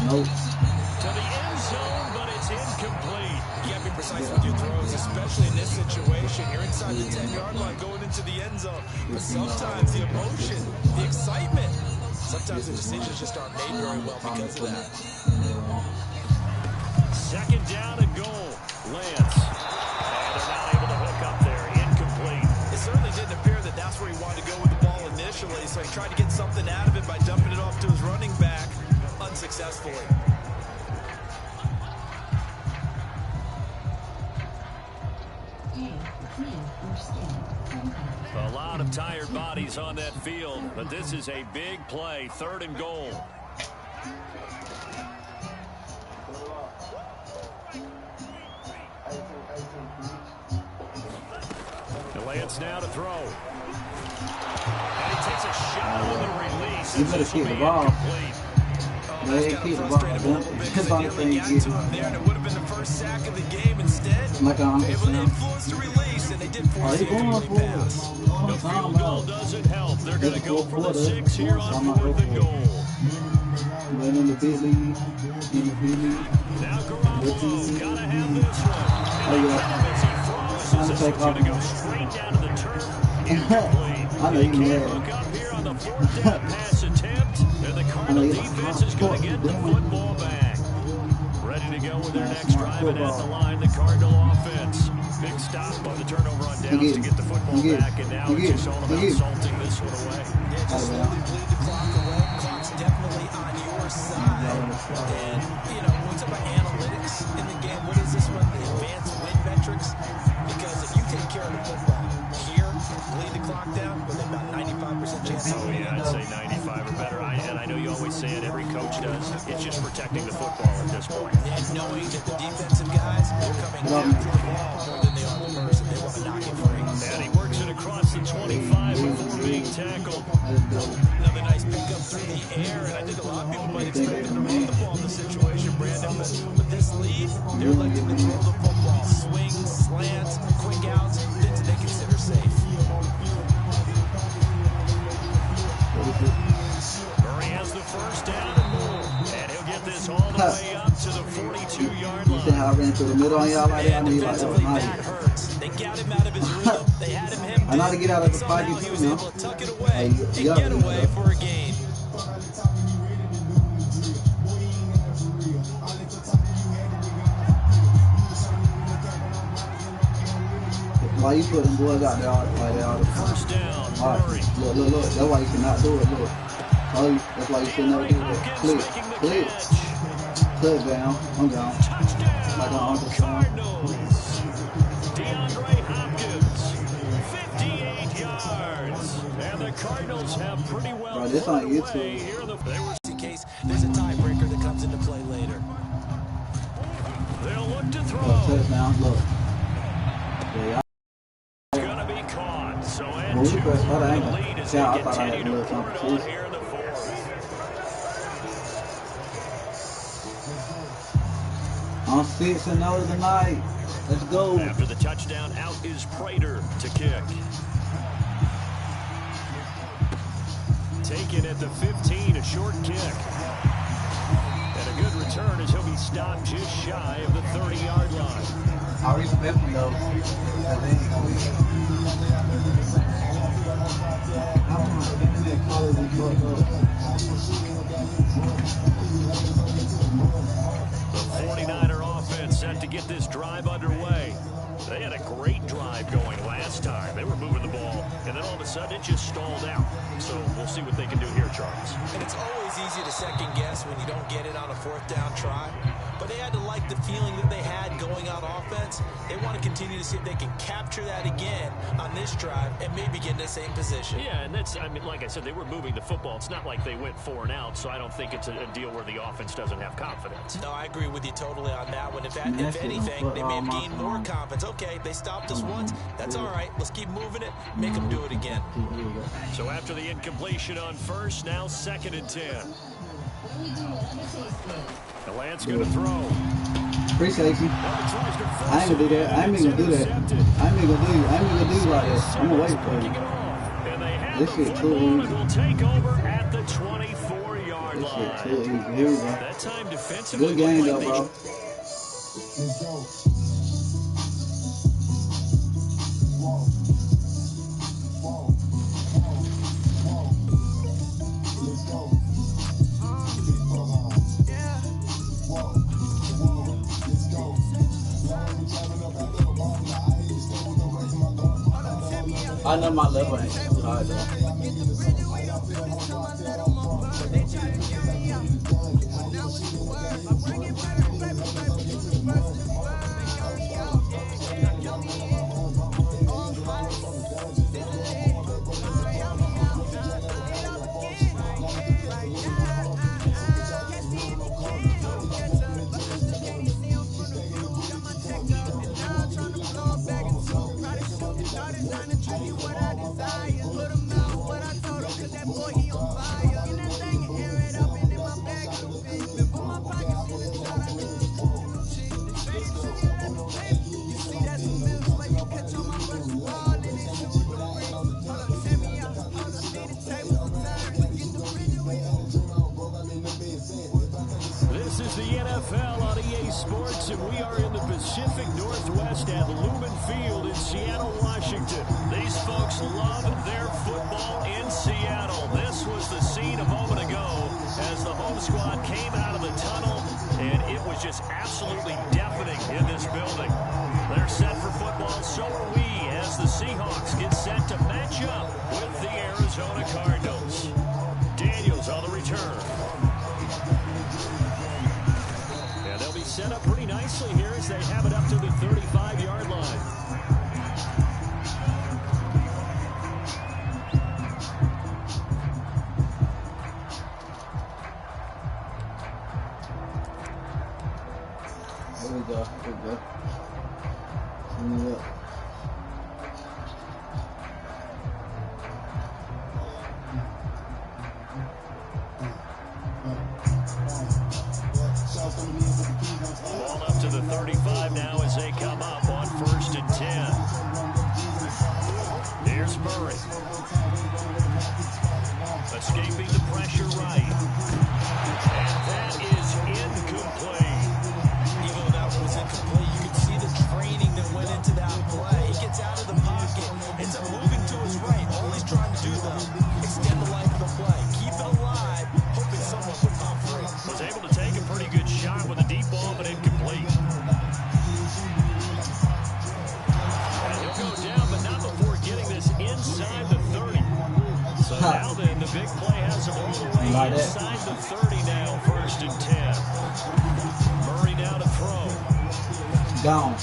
Nope. To the end zone, but it's incomplete. You got to be precise with your throws, especially in this situation. You're inside the 10-yard line going into the end zone. But sometimes the emotion, the excitement, sometimes the decisions just aren't made very well because of that. 2nd down and goal. Lance. And they're not able to hook up there. Incomplete. It certainly didn't appear that that's where he wanted to go with the ball initially, so he tried to get something out of it by dumping it off to his running back unsuccessfully. A lot of tired bodies on that field, but this is a big play. 3rd and goal. Lance now to throw. And he takes a shot on the release. You better keep the ball. They keep the ball. Because I'm saying It would have been the first sack of the game instead. Like I'm able to influence the release, and they did force the incomplete pass. The field goal doesn't help. They're going to go for the 6 here on 4th and goal. Went in the big league. In the big league. Now Garoppolo, gotta have this one. Oh, yeah. As he throws, Trying to this take one's gonna go off. straight down to the turf. Incomplete. I know He you can't mad. hook up here on the 4th down pass attempt. And the Cardinal defense is gonna get the football back. Ready to go with their next drive, and at the line, the Cardinal offense. Big stop on the turnover on downs to get the football back, and now it's just all about salting this one away. Yeah, just slowly bleed the clock away. Clock's definitely on your side. And, you know, when we talk about analytics in the game, what is this one? The advanced win metrics? Because if you take care of the football here, bleed the clock down, with about 95% chance. Oh, yeah, I'd say 95 or better. And I know you always say it, every coach does. It's just protecting the football at this point. And knowing that the defensive guys, they're coming after the ball more than they are the person. They want to knock it free. And he works it across the 25 before being tackled. Another nice pickup through the air, and I think a lot of people might expect him to run the ball in this situation, Brandon. But with this lead, they're electing to throw the football. Swings, slants, quick outs, things that they consider safe. Murray has the first down and more. And he'll get this all the way up to the 42-yard You see how I line. ran through the middle on y'all like that? I mean, like that was Defensively, nice. that hurts. They got him out of his rhythm. They had him hemmed I know how to get out of the Somehow pocket he too, was you able know. to tuck it away and Yeah, get away for a gain. Why you put them boys out there all like that all the time? First down, All Murray. right, look. That's why you cannot do it. Look. That's why you should never do it. Click. Click down. I'm down. Like on Uncle Sam. Cardinals. DeAndre Hopkins, 58 yards. And the Cardinals have pretty well Bro, this put on away YouTube. here in the. They were, In case there's a tiebreaker that comes into play later. they'll look to Look, throw. touchdown. Look. Yeah, Gonna be caught. So Well, and we two pressed for that the angle. lead as Yeah, I they thought I had continue a to little pour it something on too. here in the 4th. I'm 6-0 tonight. Let's go. After the touchdown, out is Prater to kick. Taken at the 15, a short kick. And a good return as he'll be stopped just shy of the 30-yard line. I respect him though. I think The 49er offense set to get this drive underway. They had a great drive going last time. They were moving the ball, and then all of a sudden it just stalled out. So we'll see what they can do here, Charles. And it's always easy to second guess when you don't get it on a 4th down try. But they had to like the feeling that they had going on offense. They want to continue to see if they can capture that again on this drive and maybe get in the same position. Yeah, and that's, I mean, like I said, they were moving the football. It's not like they went 4 and out, so I don't think it's a deal where the offense doesn't have confidence. No, I agree with you totally on that one. If anything, they may have gained more confidence. Okay, they stopped us once. That's all right. Let's keep moving it. Make them do it again. So after the incompletion on first, now 2nd and 10. The Lance going to throw. appreciate you. I ain't gonna do that. I ain't even gonna do that. I ain't even gonna do like that. I'm gonna wait for you. And they have This the shit football too and easy. will take over at the 24-yard This shit too line. easy. Here we go. That time defensively. Good game looked though, like bro. Let's go. I know my level ain't too high though. NFL on EA Sports, and we are in the Pacific Northwest at Lumen Field in Seattle, Washington. These folks love their football in Seattle. This was the scene a moment ago as the home squad came out of the tunnel, and it was just absolutely deafening in this building. They're set for football, so are we, as the Seahawks get set to match up with the Arizona Cardinals. Daniels on the return. And they'll be set up pretty nicely here as they have it up to the 35-yard line. Here we go. Here we go. Clean it up. Ball up to the 35 now as they come up on 1st and 10. Here's Murray. Escaping the pressure right. And that is incomplete. Even though that was incomplete, you can see the training that went into that play. He gets out of the pocket, ends up moving to his right. All he's trying to do, though, extend the life of the play. Keep it alive, hoping someone will come free. Was able to take a pretty good shot with a deep ball, but incomplete. And he'll go down, but not before getting this inside the 30. So now then, the big play has him all the way inside the 30 now, 1st and 10. Murray now to throw. Gone.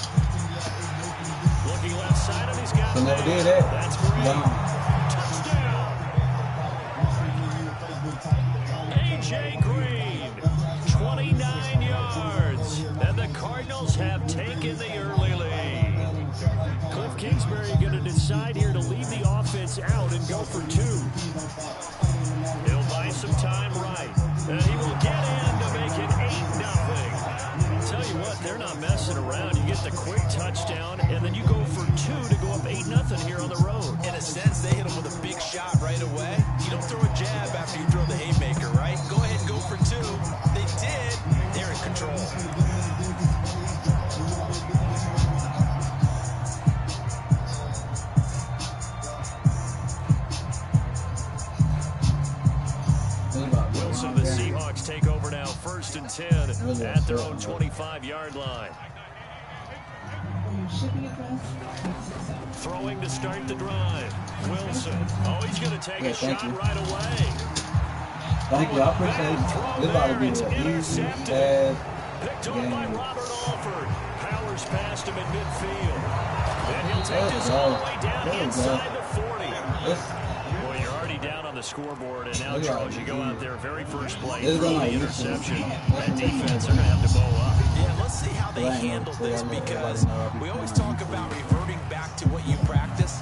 Looking left side, and he's got They it. never did that. That's great. Gone. Touchdown. A.J. Green, 29 yards. And the Cardinals have taken the early lead. Cliff Kingsbury going to decide here to leave the offense out and go for 2. He'll buy some time right. And he will get in to make it 8-0. I'll tell you what, they're not messing around. You get the quick touchdown, and then you go for 2 to go up 8-0 here on the road. In a sense, they hit him with a big shot right away. You don't throw a jab after you throw the haymaker, right? Go ahead and go for 2. They did. They're in control. Wilson, the Seahawks take over now, 1st and 10 at their own 25-yard line. Throwing to start the drive. Wilson. Oh, he's going to take a shot right away. Thank you. I appreciate it. This about to be an easy ass Picked off by game. Robert Alford. Powers past him in midfield. And he'll take this all the way down inside the 40. Boy, you're already down on the scoreboard, and now, Charles, you go out there, very first play, throw the interception. That defense, they're going to have to bow up. Yeah, let's see how they handle this, because we always talk about reverting back to what you practice.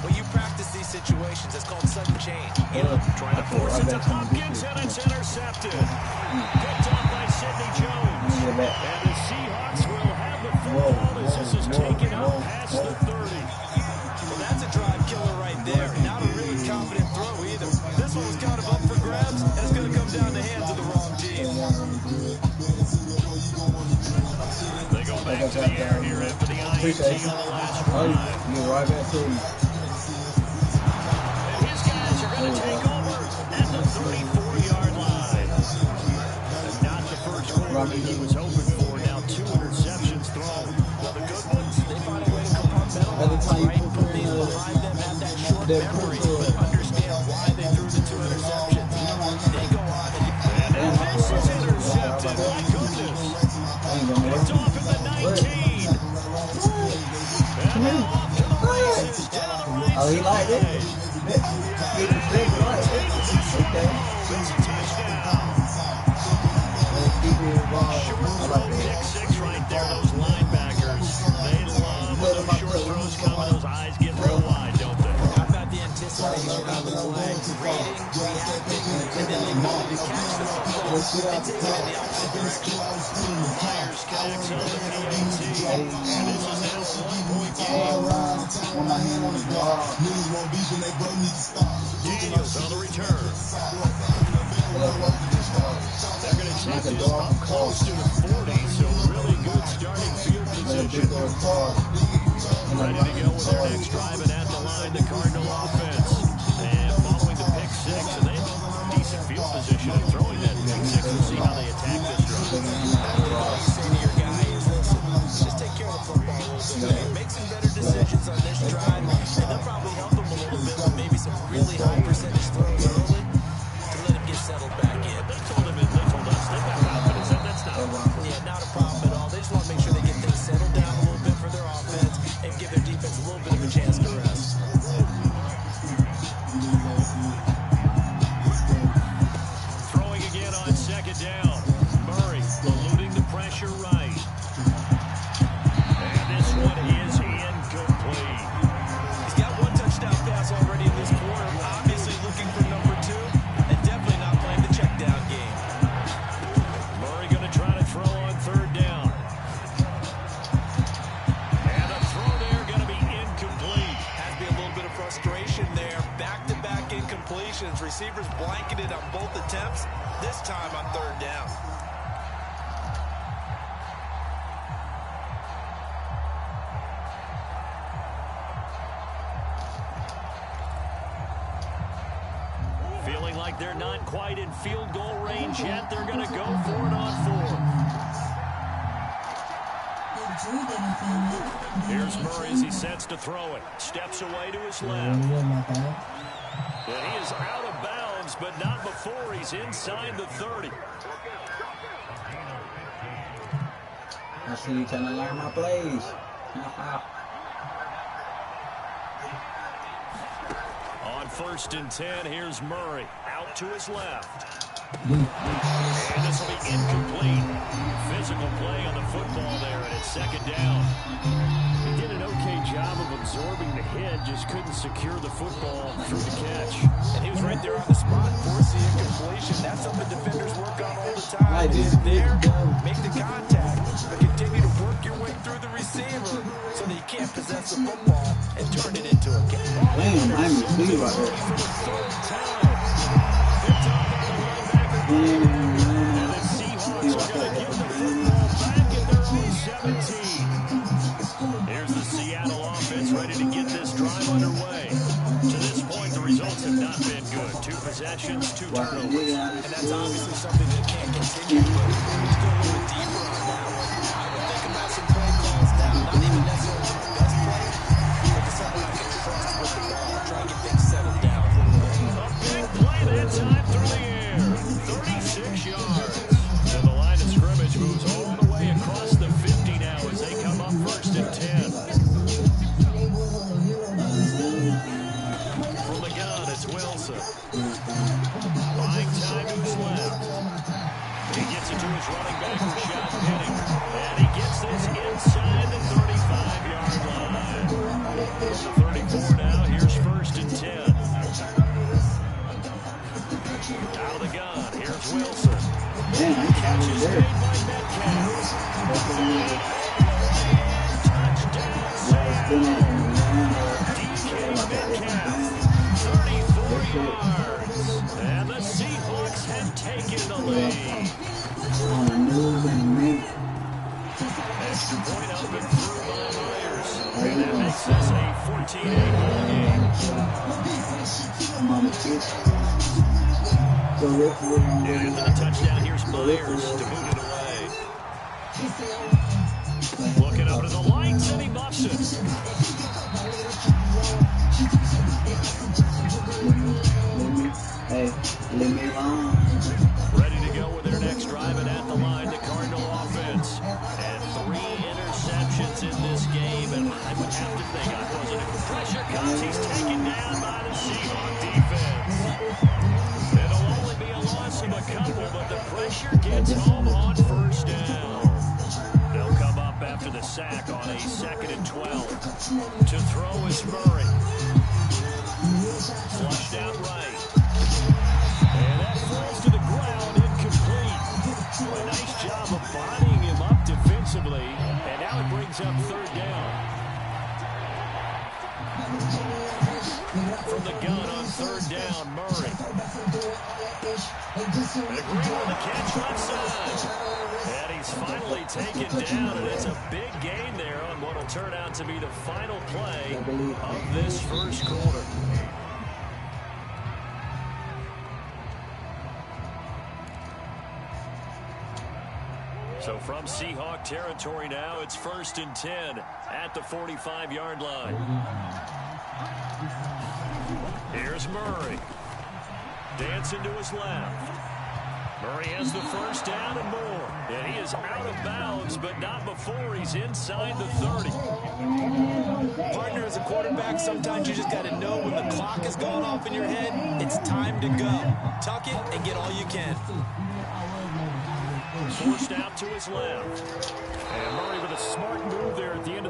When you practice these situations, it's called sudden change. You know, trying to force it to Hopkins, and it's intercepted. Picked off by Sidney Jones. And the Seahawks will have the football as this is taken out past the 30. Well, that's a drive killer right there. Not a really confident throw either. This one was kind of up for grabs, and it's going to come down the hands of the wrong team. They go back to the air here after the INT on the last drive. You're right back to me. And his guys are going to take over at the 34-yard line. And not the first quarter he was hoping for. Now 2 interceptions thrown. Well, the good ones, they find a way to compartmentalize, right? Put these behind them, have that short memory, but understand why they threw the 2 interceptions. They go on and this is intercepted. My goodness. Picked off at the 19. And now off to the races down the right Oh, he liked it. Okay. It's a touchdown. Short pick 6 right there. Those linebackers, they love when those short throws come and those eyes get real wide, don't they? How about the anticipation of the play, reading, reacting, and then they go to catch the football and take it in the opposite direction. Myers connects on the PAT. And this is now a 1-point game. Daniels on the return. They're going to takes us up close to the 40, so really good starting field position. Ready to go with their next drive and at the line, the Cardinal offense. And following the pick six, and they have a decent field position of throwing that pick six. We'll see how they attack this drive. All you say to your guy is, listen, just take care of the football a little bit. Make some better decisions on this drive, and they'll probably help him a little bit with maybe some really high percentage throws early to let him get settled back in. They told us they've got confidence. That's not a problem. Yeah, not a problem at all. They just want to make sure they get things settled down a little bit for their offense and give their defense a little bit of a chance to rest. Throwing again on second down. Murray eluding the pressure right. And this one is incomplete. He's got one touchdown pass already in this quarter. Obviously looking for number 2 and definitely not playing the check down game. Murray going to try to throw on third down. And a throw there going to be incomplete. Has to be a little bit of frustration there. Back-to-back incompletions. Receivers blanketed on both attempts, this time on third down. Feeling like they're not quite in field goal range yet. They're going to go for it on fourth. Here's Murray as he sets to throw it. Steps away to his left. And he is out of bounds, but not before he's inside the 30. I see you trying to learn my plays. On 1st and 10, here's Murray. Out to his left. And this will be incomplete. Physical play on the football there, and it's second down. He did an okay job of absorbing the hit, just couldn't secure the football through the catch. And he was right there on the spot, force the incompletion. That's something defenders work on all the time. Right, dude. There, make the contact, but continue to work your way through the receiver so that you can't possess the football and turn it into a catch. Damn, I'm a lead right there. And the Seahawks are going to give the football back at their own 17. Here's the Seattle offense ready to get this drive underway. To this point, the results have not been good. 2 possessions, 2 turnovers. And that's obviously something that can't continue, but just go a little deeper on that one. I would think about some play calls now, not even necessarily the best player, but just something I can trust with the ball, try and get things settled down a little bit. A big play that time through the air. 36 yards. So the line of scrimmage moves all the way across the 50 now as they come up 1st and 10. From the gun, it's Wilson. Buying time to his left. He gets it to his running back, Rashad Penny. And he gets this inside the 35-yard line. From the 34 now, here's 1st and 10. Out of the gun, here's Wilson. Catch is made by Metcalf. Touchdown, Seattle. DK Metcalf, 34 yards. And the Seahawks have taken the lead. Extra point up and through by Myers. And that makes this a 14-8 ball game. And the touchdown, here's Myers to move it away. Looking up to the lights, and he muffs it. Hey, leave me alone. Ready to go with their next drive and at the line, the Cardinal offense. And 3 interceptions in this game, and I would have to think, I wasn't. If the pressure comes, he's taken down by the Seahawk defense. It'll only be a loss of a couple, but the pressure gets home on 1st down. They'll come up after the sack on a 2nd and 12. To throw is Murray. Flushed out right. And that falls to the ground, incomplete. A nice job of bodying him up defensively, and now it brings up 3rd down. From the gun on third down, Murray. And a green on the catch left side. And he's finally taken down, and it's a big gain there on what will turn out to be the final play of this first quarter. So from Seahawk territory now, it's 1st and 10 at the 45-yard line. Here's Murray. Dancing to his left. Murray has the first down and more. And he is out of bounds, but not before he's inside the 30. Partner, as a quarterback, sometimes you just got to know when the clock is going off in your head, it's time to go. Tuck it and get all you can. Forced out to his left. And Murray with a smart move there at the end of